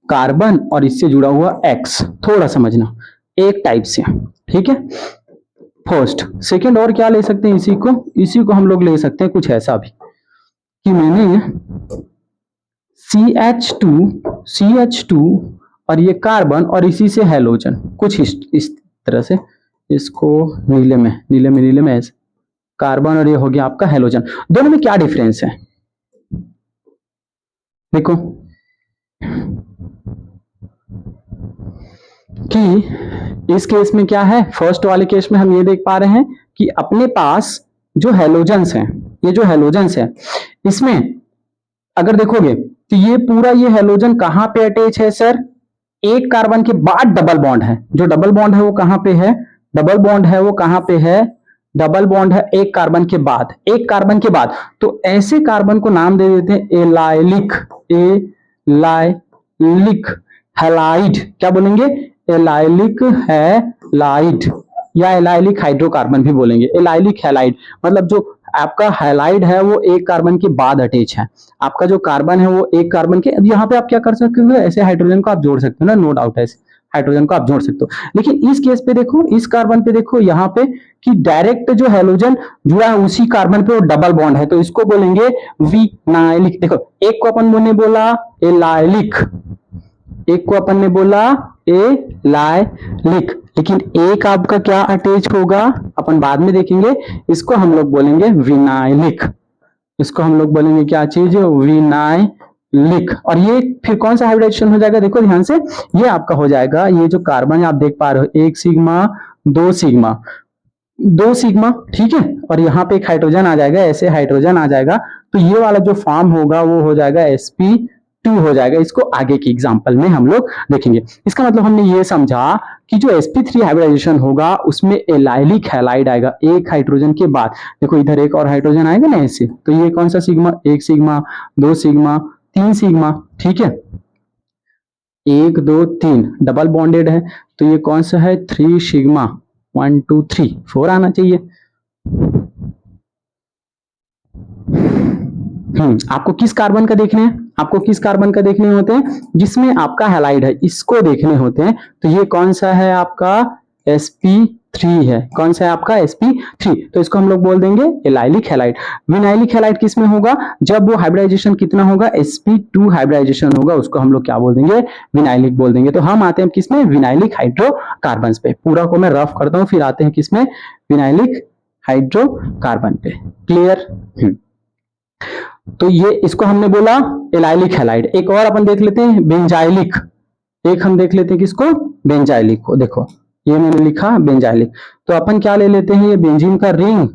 कार्बन और इससे जुड़ा हुआ X, थोड़ा समझना, एक टाइप से। ठीक है, फर्स्ट सेकंड और क्या ले सकते हैं? इसी को हम लोग ले सकते हैं कुछ ऐसा भी कि मैंने CH2 और ये कार्बन और इसी से हेलोजन, कुछ इस तरह से इसको नीले में ऐसे कार्बन, और ये हो गया आपका हेलोजन। दोनों में क्या डिफरेंस है देखो कि इस केस में क्या है, फर्स्ट वाले केस में हम ये देख पा रहे हैं कि अपने पास जो हेलोजेंस हैं, ये जो हेलोजेंस है इसमें अगर देखोगे तो ये पूरा ये हेलोजन कहां पे अटैच है सर, एक कार्बन के बाद डबल बॉन्ड है। जो डबल बॉन्ड है वो कहां पे है, डबल बॉन्ड है वो कहां पे है, डबल बॉन्ड है एक कार्बन के बाद, एक कार्बन के बाद। तो ऐसे कार्बन को नाम दे देते हैं एलाइलिक, एलाइलिक हैलाइड, क्या बोलेंगे, एलाइलिक हैलाइड या एलाइलिक हाइड्रोकार्बन भी बोलेंगे। एलाइलिक हैलाइड मतलब जो आपका हैलाइड है वो एक कार्बन के बाद अटैच है, आपका जो कार्बन है वो एक कार्बन के। अब यहाँ पे आप क्या कर सकते हो, ऐसे हाइड्रोजन को आप जोड़ सकते हो ना, नो डाउट, ऐसे हाइड्रोजन को आप जोड़ सकते हो। लेकिन इस केस पे देखो, इस कार्बन पे देखो यहाँ पे कि डायरेक्ट जो हेलोजन जुड़ा है उसी कार्बन पे वो डबल बॉन्ड है, तो इसको बोलेंगे विनाइलिक। देखो एक को अपन ने बोला एलाइलिक, एक को अपन ने बोला एलाइलिक, लेकिन एक आपका क्या अटैच होगा अपन बाद में देखेंगे, इसको हम लोग बोलेंगे विनाइलिक, इसको हम लोग बोलेंगे क्या चीज, विनाइलिक। और ये फिर कौन सा हाइब्रिडाइजेशन हो जाएगा, देखो ध्यान से, ये आपका हो जाएगा, ये जो कार्बन आप देख पा रहे हो, एक सिग्मा, दो सिग्मा, दो सिग्मा, ठीक है, और यहाँ पे एक हाइड्रोजन आ जाएगा, ऐसे हाइड्रोजन आ जाएगा, तो ये वाला जो फॉर्म होगा वो हो जाएगा sp2 हो जाएगा। इसको आगे की एग्जांपल में हम लोग देखेंगे। इसका मतलब हमने ये समझा कि जो sp3 हाइब्रिडाइजेशन होगा उसमें एलाइलिक हैलाइड आएगा एक हाइड्रोजन के बाद। देखो इधर एक और हाइड्रोजन आएगा ना ऐसे, तो ये कौन सा सिग्मा, एक सिग्मा, दो सिग्मा, तीन सिग्मा, ठीक है, एक दो तीन डबल बॉन्डेड है, तो ये कौन सा है, थ्री सिग्मा, 1 2 3 4 आना चाहिए। आपको किस कार्बन का देखने हैं, आपको किस कार्बन का देखने होते हैं, जिसमें आपका हैलाइड है, इसको देखने होते हैं। तो ये कौन सा है आपका, sp3 है, कौन सा है आपका sp3, तो इसको हम लोग बोल देंगे एलाइलिक हैलाइड। विनाइलिक हैलाइड किस में होगा, जब वो हाइब्रिडाइजेशन कितना होगा, sp2 हाइब्रिडाइजेशन होगा, उसको हम लोग क्या बोल देंगे, विनाइलिक बोल देंगे। तो हम आते हैं किसमें, विनाइलिक हाइड्रोकार्बन पे। पूरा को मैं रफ करता हूं, फिर आते हैं किसमें, विनाइलिक हाइड्रोकार्बन पे। क्लियर, तो ये इसको हमने बोला एलाइलिक हैलाइड। एक और अपन देख लेते हैं बेंजाइलिक, एक हम देख लेते हैं किसको, बेंजाइलिक को। देखो ये मैंने लिखा बेंजाइलिक, तो अपन क्या ले लेते हैं, ये बेंजीन का रिंग,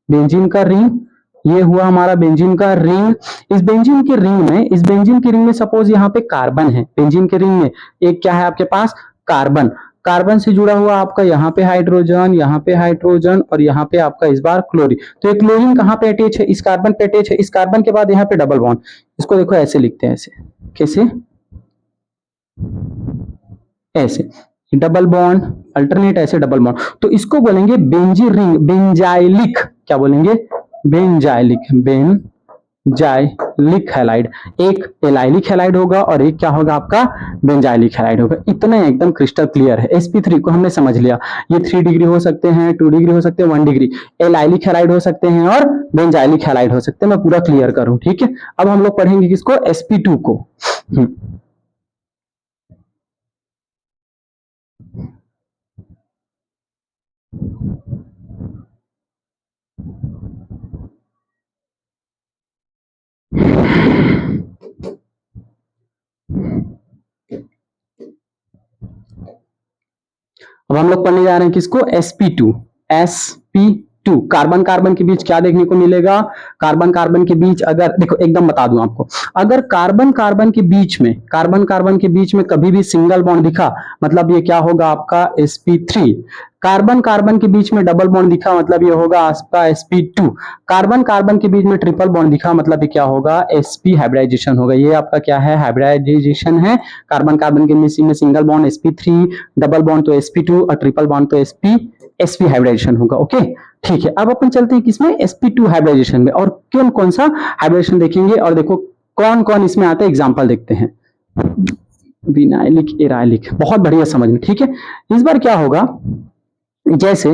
बेंजीन का रिंग, ये हुआ हमारा बेंजीन का रिंग। इस बेंजीन के रिंग में, इस बेंजीन के रिंग में सपोज यहाँ पे कार्बन है, बेंजीन के रिंग में एक क्या है आपके पास, कार्बन, कार्बन से जुड़ा हुआ आपका यहाँ पे हाइड्रोजन, यहाँ पे हाइड्रोजन, और यहाँ पे आपका इस बार क्लोरीन। तो ये क्लोरीन कहाँ पे अटैच है, इस कार्बन पे अटैच है, इस कार्बन के बाद यहाँ पे डबल बॉन्ड। इसको देखो ऐसे लिखते हैं, ऐसे, कैसे, ऐसे डबल बॉन्ड, अल्टरनेट ऐसे डबल बॉन्ड, तो इसको बोलेंगे बेंजी रिंग, बेंजाइलिक, क्या बोलेंगे, बेंजाइलिक, बेंजाइलिक हैलाइड। एक एलाइलिक हैलाइड होगा और एक क्या होगा आपका, बेंजाइलिक हैलाइड होगा। इतना एकदम क्रिस्टल क्लियर है। sp3 को हमने समझ लिया, ये 3 डिग्री हो सकते हैं, 2 डिग्री हो सकते हैं, 1 डिग्री, एलाइलिक हैलाइड हो सकते हैं और बेंजाइलिक हैलाइड हो सकते हैं। मैं पूरा क्लियर करूं, ठीक है। अब हम लोग पढ़ेंगे किसको, sp2 को। अब हम लोग पढ़ने जा रहे हैं किसको, sp2, sp2। कार्बन कार्बन के बीच क्या देखने को मिलेगा, कार्बन कार्बन के बीच अगर देखो एकदम बता दूं आपको, अगर कार्बन कार्बन के बीच में, कार्बन कार्बन के बीच में कभी भी सिंगल बॉन्ड दिखा, मतलब ये क्या होगा आपका sp3। कार्बन कार्बन के बीच में डबल बॉन्ड दिखा, मतलब ये होगा आपका sp2। कार्बन कार्बन के बीच में ट्रिपल बॉन्ड दिखा, मतलब ये क्या होगा, sp हाइब्रिडाइजेशन होगा। ये आपका क्या है, हाइब्रिडाइजेशन है। कार्बन कार्बन के बीच में single bond sp3, double bond तो sp2 और ट्रिपल बॉन्ड तो sp हाइब्रिडाइजेशन होगा। ओके ठीक है, अब अपन चलते हैं किसमें, sp2 हाइब्रिडाइजेशन में, और कौन कौन सा हाइब्रिडेशन देखेंगे और देखो कौन कौन इसमें आता है, एग्जांपल देखते हैं। विनाइलिक, एराइलिक, बहुत बढ़िया समझना, ठीक है। इस बार क्या होगा, जैसे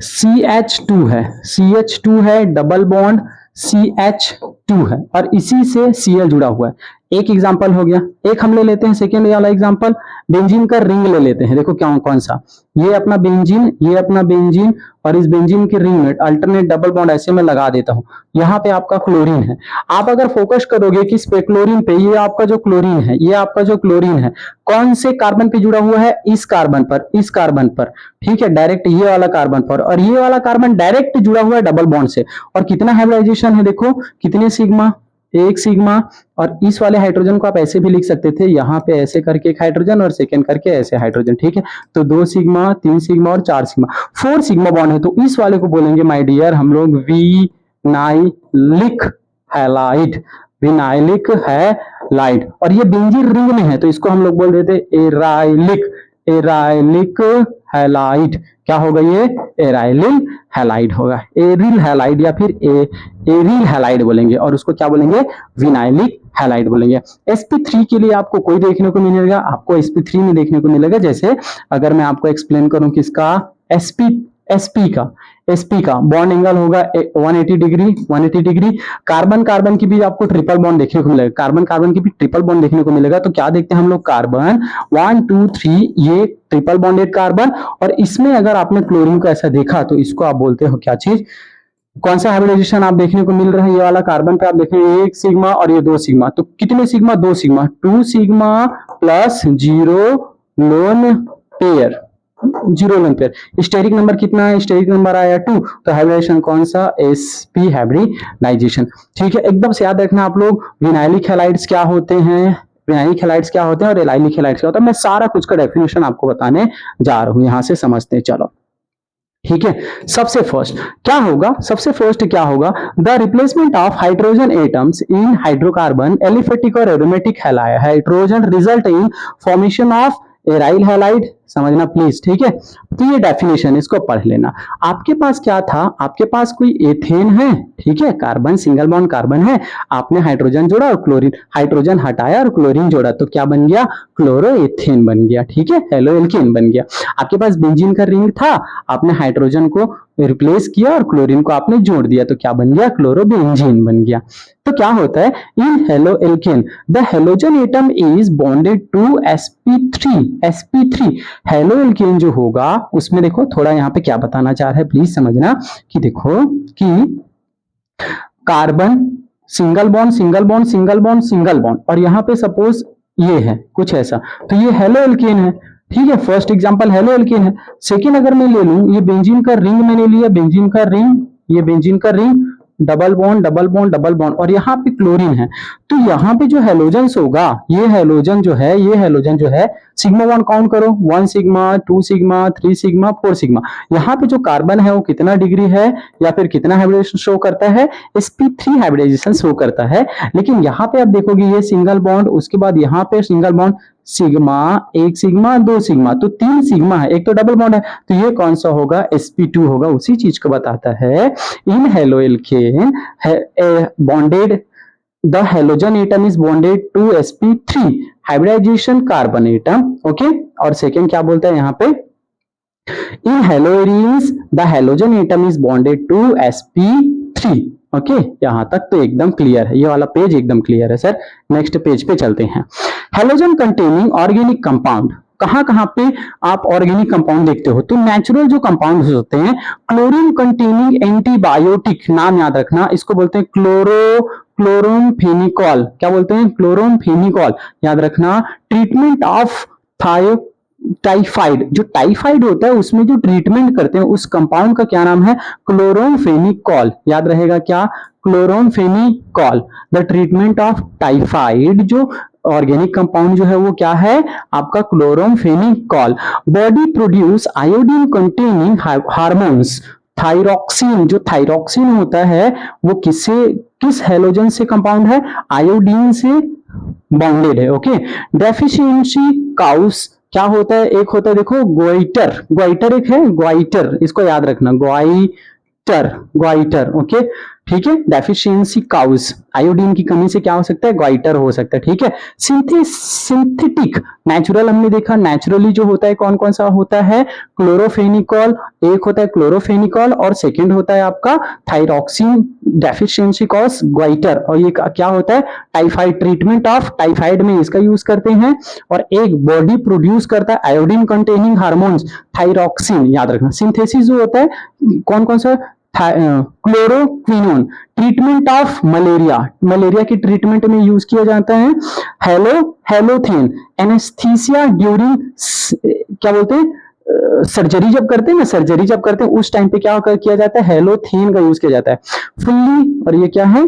CH2 है, CH2 है, डबल बॉन्ड CH2 है और इसी से Cl जुड़ा हुआ है। एक एग्जांपल हो गया। एक हम ले लेते हैं सेकेंड वाला एग्जांपल, बेंजीन का रिंग ले लेते हैं। देखो क्या कौन सा, ये अपना बेंजीन, ये अपना बेंजीन, और इस बेंजीन के रिंग में अल्टरनेट डबल बॉन्ड ऐसे मैं लगा देता हूं। यहाँ पे आपका क्लोरीन है। आप अगर फोकस करोगे कि इस पे क्लोरीन पे, ये आपका जो क्लोरीन है, ये आपका जो क्लोरीन है कौन से कार्बन पे जुड़ा हुआ है, इस कार्बन पर, इस कार्बन पर, ठीक है, डायरेक्ट ये वाला कार्बन पर, और ये वाला कार्बन डायरेक्ट जुड़ा हुआ है डबल बॉन्ड से। और कितना हाइब्रिडाइजेशन है, देखो कितने सिग्मा, एक सिग्मा। और इस वाले हाइड्रोजन को आप ऐसे भी लिख सकते थे, यहाँ पे ऐसे करके एक हाइड्रोजन और सेकेंड करके ऐसे हाइड्रोजन, ठीक है। तो 2 सिग्मा, 3 सिग्मा और 4 सिग्मा, 4 सिग्मा बॉन्ड है। तो इस वाले को बोलेंगे माय डियर हम लोग विनाइलिक हैलाइड, विनाइलिक हैलाइड। और ये बेंजीन रिंग में है तो इसको हम लोग बोल देते एराइलिक, एराइलिक हैलाइड। क्या होगा ये, एराइलिल हैलाइड होगा, एरिल हैलाइड या फिर एरिल हैलाइड बोलेंगे, और उसको क्या बोलेंगे, विनाइलिक हैलाइड बोलेंगे। sp3 के लिए आपको कोई देखने को मिलेगा, आपको sp3 में देखने को मिलेगा। जैसे अगर मैं आपको एक्सप्लेन करूं किसका, sp का बॉन्ड एंगल होगा 180 डिग्री, 180 डिग्री। कार्बन कार्बन की भी आपको ट्रिपल बॉन्ड देखने को मिलेगा, कार्बन कार्बन की भी ट्रिपल बॉन्ड देखने को मिलेगा। तो क्या देखते हैं हम लोग, कार्बन 1 2 3, ये ट्रिपल बॉन्डेड कार्बन। और इसमें अगर आपने क्लोरीन को ऐसा देखा तो इसको आप बोलते हो क्या चीज, कौन सा हाइब्रिडाइजेशन आप देखने को मिल रहा है, ये वाला कार्बन पे आप देखेंगे 1 सिग्मा और ये 2 सिग्मा। तो कितने sigma, 2 sigma, 2 sigma plus 0 lone pair, 0 lone pair. Steric number कितना है, स्टेरिक नंबर आया 2। तो हाइब्रिडाइजेशन कौन सा, sp हाइब्रिडाइजेशन, ठीक है। एकदम से याद रखना आप लोग, विनाइलिक हैलाइड्स क्या होते हैं, विनाइलिक हैलाइड्स क्या होते हैं और एलाइलिक हैलाइड्स क्या होता है। मैं सारा कुछ का डेफिनेशन आपको बताने जा रहा हूं, यहां से समझते हैं, चलो ठीक है। सबसे फर्स्ट क्या होगा, सबसे फर्स्ट क्या होगा, the replacement of hydrogen atoms in hydrocarbon aliphatic और aromatic halide hydrogen result in formation of aryl halide, समझना प्लीज, ठीक है। तो ये डेफिनेशन, इसको पढ़ लेना। आपके पास क्या था, आपके पास कोई एथेन है, ठीक है, कार्बन सिंगल बॉन्ड कार्बन है, आपने हाइड्रोजन जोड़ा और क्लोरीन, हाइड्रोजन हटाया और क्लोरीन जोड़ा, तो क्या बन गया, क्लोरोएथेन बन गया, ठीक है, हेलोएल्केन बन गया। आपके पास बेंजीन का रिंग था, आपने हाइड्रोजन को रिप्लेस किया और क्लोरीन को आपने जोड़ दिया, तो क्या बन गया, क्लोरोबेंजीन बन गया। तो क्या होता है, in haloalkane the halogen atom is bonded to sp3 haloalkane जो होगा उसमें देखो थोड़ा यहाँ पे क्या बताना चाह रहा है प्लीज समझना, कि देखो कि carbon single bond single bond single bond single bond, और यहाँ पे सपोज ये है कुछ ऐसा, तो ये हेलोएल्केन है, ठीक है। फर्स्ट एग्जांपल हेलोएल्केन है। सेकेंड अगर मैं ले लूं, ये बेंजीन का रिंग मैंने लिया, बेंजीन का रिंग, ये बेंजीन का ring, double bond double bond double bond, और यहाँ पे क्लोरीन है। तो यहाँ पे जो हेलोजन्स होगा, ये हेलोजन जो है, ये हेलोजन जो है, सिग्मा बॉन्ड काउंट करो, 1 सिग्मा 2 सिग्मा 3 सिग्मा 4 सिग्मा। यहाँ पे जो कार्बन है वो कितना डिग्री है या फिर कितना हाइब्रिडाइजेशन शो करता है, sp3 हाइब्रिडाइजेशन शो करता है। लेकिन यहाँ पे आप देखोगे ये सिंगल बॉन्ड, उसके बाद यहाँ पे single bond, sigma 1 sigma 2 sigma, तो 3 सिग्मा है, एक तो डबल बॉन्ड है, तो ये कौन सा होगा, sp2 होगा। उसी चीज को बताता है, in haloalkane bonded the halogen atom is bonded to sp3 hybridization carbon atom, okay. और सेकेंड क्या बोलता है यहाँ पे, in haloarenes the halogen atom is bonded to sp3, okay. यहां तक तो एकदम क्लियर है, ये वाला पेज एकदम क्लियर है सर। नेक्स्ट पेज पे चलते हैं। हेलोजन कंटेनिंग ऑर्गेनिक कंपाउंड, कहां पे आप ऑर्गेनिक कंपाउंड देखते हो, तो नेचुरल जो कंपाउंड होते हैं, क्लोरीन कंटेनिंग एंटीबायोटिक, नाम याद रखना, इसको बोलते हैं क्लोरोमफेनिकॉल। क्या बोलते हैं, क्लोरोमफेनिकॉल, याद रखना। ट्रीटमेंट ऑफ टाइफाइड, जो टाइफाइड होता है उसमें जो ट्रीटमेंट करते हैं उस कंपाउंड का क्या नाम है, क्लोरोमफेनिकॉल, याद रहेगा क्या, chloramphenicol. The treatment of typhoid, जो ऑर्गेनिक कंपाउंड जो है वो क्या है आपका, chloramphenicol. Body produce iodine containing hormones, thyroxine, जो थायरॉक्सिन होता है वो किस हेलोजन से कंपाउंड है, आयोडीन से बॉन्डेड है, ओके। डेफिशिएंसी काउस क्या होता है, एक होता है देखो ग्वाइटर, ग्वाइटर एक है, ग्वाइटर, इसको याद रखना, ग्वाइटर, ग्वाइटर, ओके। ठीक है। डेफिशिएंसी काउज, आयोडीन की कमी से क्या हो सकता है, ग्वाइटर हो सकता है, ठीक है। सिंथेटिक, नेचुरल हमने देखा, नेचुरली जो होता है कौन कौन सा होता है, क्लोरोफेनिकॉल, एक होता है क्लोरोफेनिकॉल और सेकंड होता है आपका थायरॉक्सिन। डेफिशिएंसी कॉज ग्वाइटर, और ये क्या होता है, टाइफाइड, ट्रीटमेंट ऑफ टाइफाइड में इसका यूज करते हैं। और एक बॉडी प्रोड्यूस करता है आयोडीन कंटेनिंग हार्मोन्स, थायरॉक्सिन, याद रखना। सिंथेसिस जो होता है कौन कौन सा, क्लोरोक्विनोन, ट्रीटमेंट ऑफ मलेरिया, मलेरिया की ट्रीटमेंट में यूज किया जाता है। हेलोथेन, एनेस्थीसिया ड्यूरिंग, क्या बोलते हैं, सर्जरी जब करते हैं ना, सर्जरी जब करते हैं उस टाइम पे क्या किया जाता है, हेलोथेन का यूज किया जाता है। फुल्ली, और ये क्या है,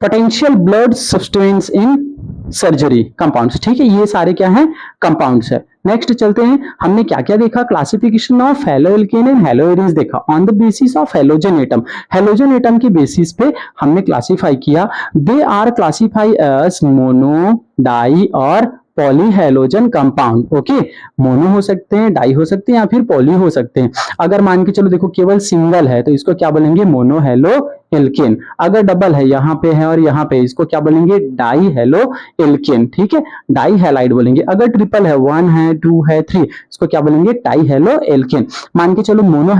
potential blood substance in surgery compounds, ठीक है। ये सारे क्या है, कंपाउंड्स है। नेक्स्ट चलते हैं, हमने क्या क्या देखा, classification of haloalkane and haloarenes देखा on the basis of halogen atom. Halogen atom के बेसिस पे हमने क्लासिफाई किया। They are classify as mono, di और poly halogen compound. Okay, mono हो सकते हैं, डाई हो सकते हैं या फिर पॉली हो सकते हैं। अगर मान के चलो देखो केवल सिंगल है तो इसको क्या बोलेंगे, मोनो हेलो एल्केन। अगर डबल है, यहाँ पे है और यहाँ पे, इसको क्या बोलेंगे, डाई हेलो एल्केन, ठीक है, डाई हैलाइड बोलेंगे। अगर ट्रिपल है, 1 है, 2 है, 3, इसको क्या बोलेंगे, टाई हेलो एल्केन। मान के चलो मोनो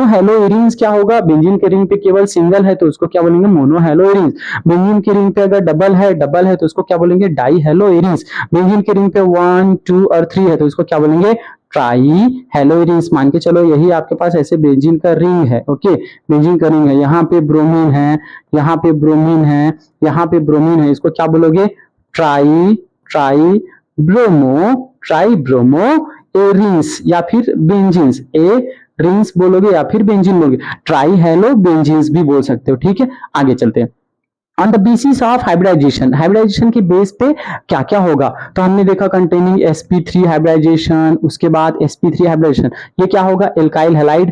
हेलो एरिन्स क्या होगा, बेंजीन के रिंग पे केवल सिंगल है तो उसको क्या बोलेंगे, मोनो हेलो एरिन्स। बेंजीन के रिंग पे अगर डबल है तो उसको क्या बोलेंगे, डाई हेलो एरिन्स। बेंजीन के रिंग पे 1, 2 और 3 है तो इसको क्या बोलेंगे, ट्राई हेलो एरिन्स। मान के चलो यही आपके पास ऐसे बेंजीन का रिंग है। ओके, बेंजीन का रिंग है, यहाँ पे ब्रोमीन है, यहाँ पे ब्रोमीन है, यहाँ पे ब्रोमीन है, इसको क्या बोलोगे, ट्राई ब्रोमो एरिन्स या फिर बेंजीन्स, रिंग्स बोलोगे या फिर बेंजीन बोलोगे, ट्राई हेलो बेंजीन्स भी बोल सकते हो, ठीक है। आगे चलते हैं। On the basis of hybridization, hybridization के बेस पे क्या क्या होगा, तो हमने देखा कंटेनिंग sp3 हाइब्रिडाइजेशन, उसके बाद sp3 हाइब्रिडाइजेशन, ये क्या होगा, alkyl halide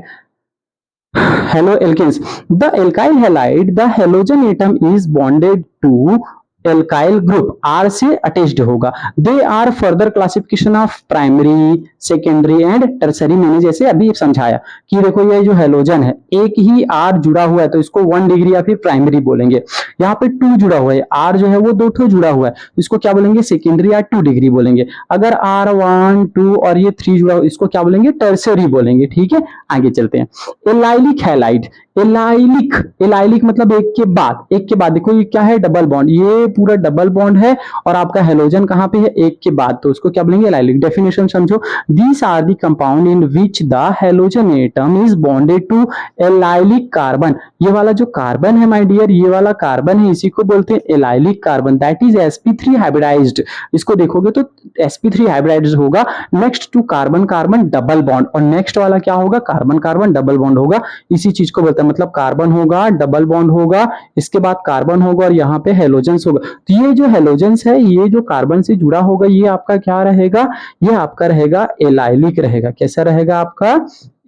halo alkanes. The alkyl halide, the halogen atom is bonded to alkyl group, R से अटैच्ड होगा। They are further classification of primary, secondary and tertiary. मैंने जैसे अभी समझाया कि देखो ये जो हेलोजन है, एक ही आर जुड़ा हुआ है तो इसको 1 डिग्री या फिर प्राइमरी बोलेंगे। यहाँ पे 2 जुड़ा हुआ है, आर जो है वो 2 ठो जुड़ा हुआ है, इसको क्या बोलेंगे, सेकेंडरी या 2 डिग्री बोलेंगे। अगर आर 1, 2 और ये 3 जुड़ा हुआ, इसको क्या बोलेंगे, टर्सरी बोलेंगे, ठीक है। आगे चलते हैं। एलाइलिक हैलाइड, एलाइलिक मतलब एक के बाद देखो ये क्या है, डबल बॉन्ड, ये पूरा डबल बॉन्ड है और आपका हेलोजन कहां पे है, एक के बाद, तो उसको क्या बोलेंगे, एलाइलिक। डेफिनेशन समझो, these are the compound in which the halogen atom is bonded to allylic carbon. ये वाला जो कार्बन है माय डियर, ये वाला कार्बन है, इसी को बोलते हैं allylic carbon, that is sp3 hybridized. इसको देखोगे तो sp3 हाइब्रिडाइज्ड होगा। Next to carbon carbon double bond, और नेक्स्ट वाला क्या होगा, कार्बन कार्बन डबल बॉन्ड होगा, इसी चीज को बोलते हैं। मतलब कार्बन होगा, डबल बॉन्ड होगा, इसके बाद कार्बन होगा और यहाँ पे हेलोजेंस होगा। तो ये जो हेलोजेंस है, ये जो कार्बन से जुड़ा होगा, ये आपका क्या रहेगा, ये आपका रहेगा एलाइलिक रहेगा। कैसा रहेगा आपका,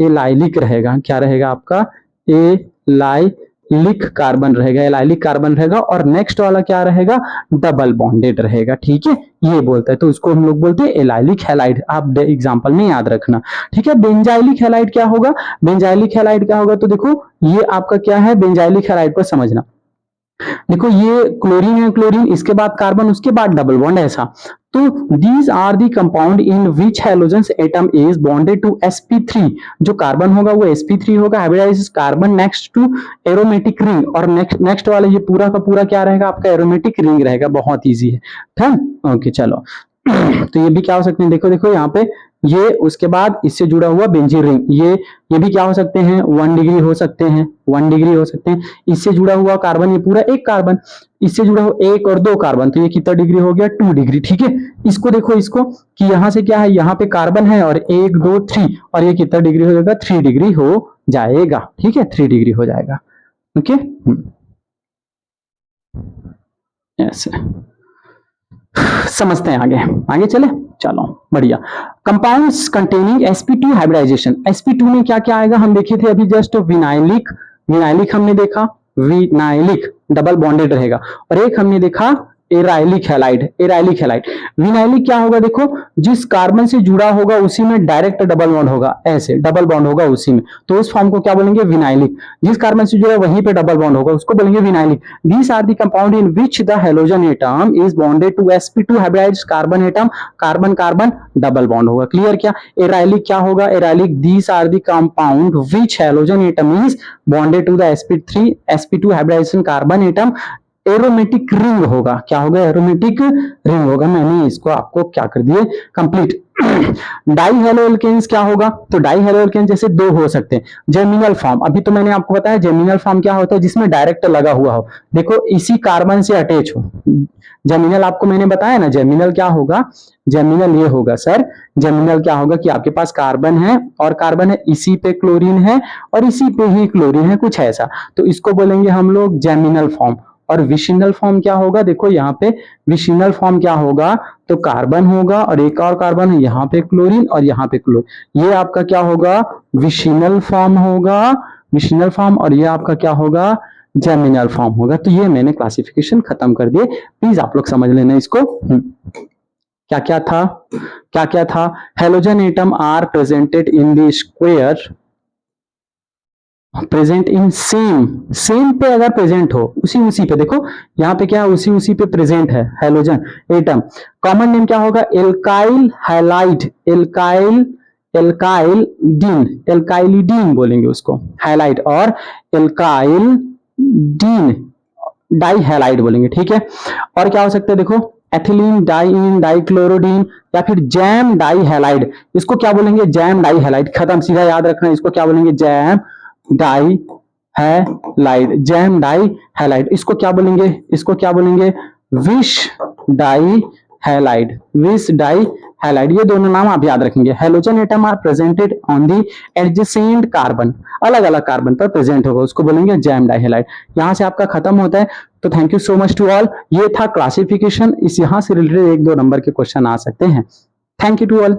एलाइलिक रहेगा। क्या रहेगा आपका, एलाइलिक कार्बन रहेगा, एलाइलिक कार्बन रहेगा। और नेक्स्ट वाला क्या रहेगा, डबल बॉन्डेड रहेगा, ठीक है, ये बोलता है। तो उसको हम लोग बोलते हैं एलाइलिक हैलाइड, आप एग्जांपल में याद रखना, ठीक है। बेंजाइलिक हैलाइड क्या होगा, बेंजाइलिक हैलाइड क्या होगा, तो देखो ये आपका क्या है, बेंजाइलिक हैलाइड को समझना। देखो ये क्लोरीन है, क्लोरीन, इसके बाद कार्बन, उसके बाद डबल बॉन्ड, ऐसा। तो these are the compound in which halogens atom is bonded to sp3। जो कार्बन होगा वो sp3 होगा, hybridize carbon next to aromatic ring, और नेक्स्ट वाला ये पूरा का पूरा क्या रहेगा आपका, एरोमेटिक रिंग रहेगा। बहुत इजी है, ठीक। ओके चलो तो ये भी क्या हो सकते हैं, देखो देखो यहाँ पे ये, उसके बाद इससे जुड़ा हुआ बेंजीन रिंग, ये भी क्या हो सकते हैं, 1 डिग्री हो सकते हैं, 1 डिग्री हो सकते हैं। इससे जुड़ा हुआ कार्बन, ये पूरा एक कार्बन, इससे जुड़ा हुआ 1 और 2 कार्बन, तो ये कितना डिग्री हो गया, 2 डिग्री, ठीक है। इसको देखो, इसको कि यहाँ से क्या है, यहाँ पे कार्बन है और 1, 2, 3, और ये कितना डिग्री हो जाएगा, 3 डिग्री हो जाएगा, ठीक है, 3 डिग्री हो जाएगा। ओके, ऐसे समझते हैं। आगे चले, चलो बढ़िया। Compounds containing sp2 hybridisation, sp2 में क्या क्या आएगा, हम देखे थे अभी जस्ट, विनाइलिक हमने देखा, विनाइलिक डबल बॉन्डेड रहेगा, और एक हमने देखा एराइलिक हैलाइड, एराइलिक हैलाइड। विनाइलिक क्या होगा देखो, जिस कार्बन से जुड़ा होगा उसी में डायरेक्ट डबल बॉन्ड होगा, ऐसे डबल बॉन्ड होगा उसी में, तो उस फॉर्म को क्या बोलेंगे, विनाइलिक। जिस कार्बन से जुड़ा वहीं पे डबल बॉन्ड होगा उसको बोलेंगे vinylic. These are the compound in which the halogen atom is bonded to sp2 hybridized carbon atom, carbon carbon double bond होगा। क्लियर क्या? एराइलिक क्या होगा, arylic these are the compound which halogen atom is bonded to the sp2 hybridization carbon atom, aromatic ring होगा। क्या होगा, aromatic ring होगा। मैंने इसको आपको क्या कर दिए, कंप्लीट। डाई हेलो एल्केन्स क्या होगा, तो डाई हेलो एल्केन्स जैसे दो हो सकते हैं। जेमिनल फॉर्म, अभी तो मैंने आपको बताया जेमिनल फॉर्म क्या होता है, जिसमें डायरेक्ट लगा हुआ हो, देखो इसी कार्बन से अटैच हो। जेमिनल आपको मैंने बताया ना, जेमिनल क्या होगा, जेमिनल ये होगा सर, जेमिनल क्या होगा कि आपके पास कार्बन है और कार्बन है, इसी पे क्लोरीन है और इसी पे ही क्लोरीन है, कुछ ऐसा, तो इसको बोलेंगे हम लोग जेमिनल फॉर्म। और विशिनल फॉर्म क्या होगा, देखो यहाँ पे विशिनल फॉर्म क्या होगा, तो कार्बन होगा और एक और कार्बन है, यहाँ पे क्लोरीन और यहाँ पे क्लोरीन, ये आपका क्या होगा, विशिनल फॉर्म होगा, विशिनल फॉर्म। और ये आपका क्या होगा, जेमिनल फॉर्म होगा। तो ये मैंने क्लासिफिकेशन खत्म कर दिए, प्लीज आप लोग समझ लेना इसको। क्या क्या था, क्या क्या था, halogen atom are presented in the square, present in same, same पे अगर प्रेजेंट हो, उसी पे देखो यहाँ पे क्या है, उसी पे प्रेजेंट है हेलोजन एटम। कॉमन नेम क्या होगा, alkyl halide, alkyl, alkylidene, alkylidene बोलेंगे उसको, हैलाइड, और एल्काइल डीन डाई हैलाइड बोलेंगे, ठीक है। और क्या हो सकता है देखो, एथिलीन, डाइइन, डाइक्लोरोडीन, या फिर जैम डाई हैलाइड, इसको क्या बोलेंगे, जैम डाई हैलाइड। खत्म, सीधा याद रखना, इसको क्या बोलेंगे, gem di halide, gem di halide. इसको क्या बोलेंगे, इसको क्या बोलेंगे, vic di halide, vic di halide. ये दोनों नाम आप याद रखेंगे। Halogen atom are presented on the adjacent carbon, अलग अलग कार्बन पर प्रेजेंट होगा, उसको बोलेंगे जैम डाई हैलाइड। यहां से आपका खत्म होता है। तो thank you so much to all. ये था क्लासिफिकेशन, इस यहां से रिलेटेड 1-2 नंबर के क्वेश्चन आ सकते हैं। Thank you to all.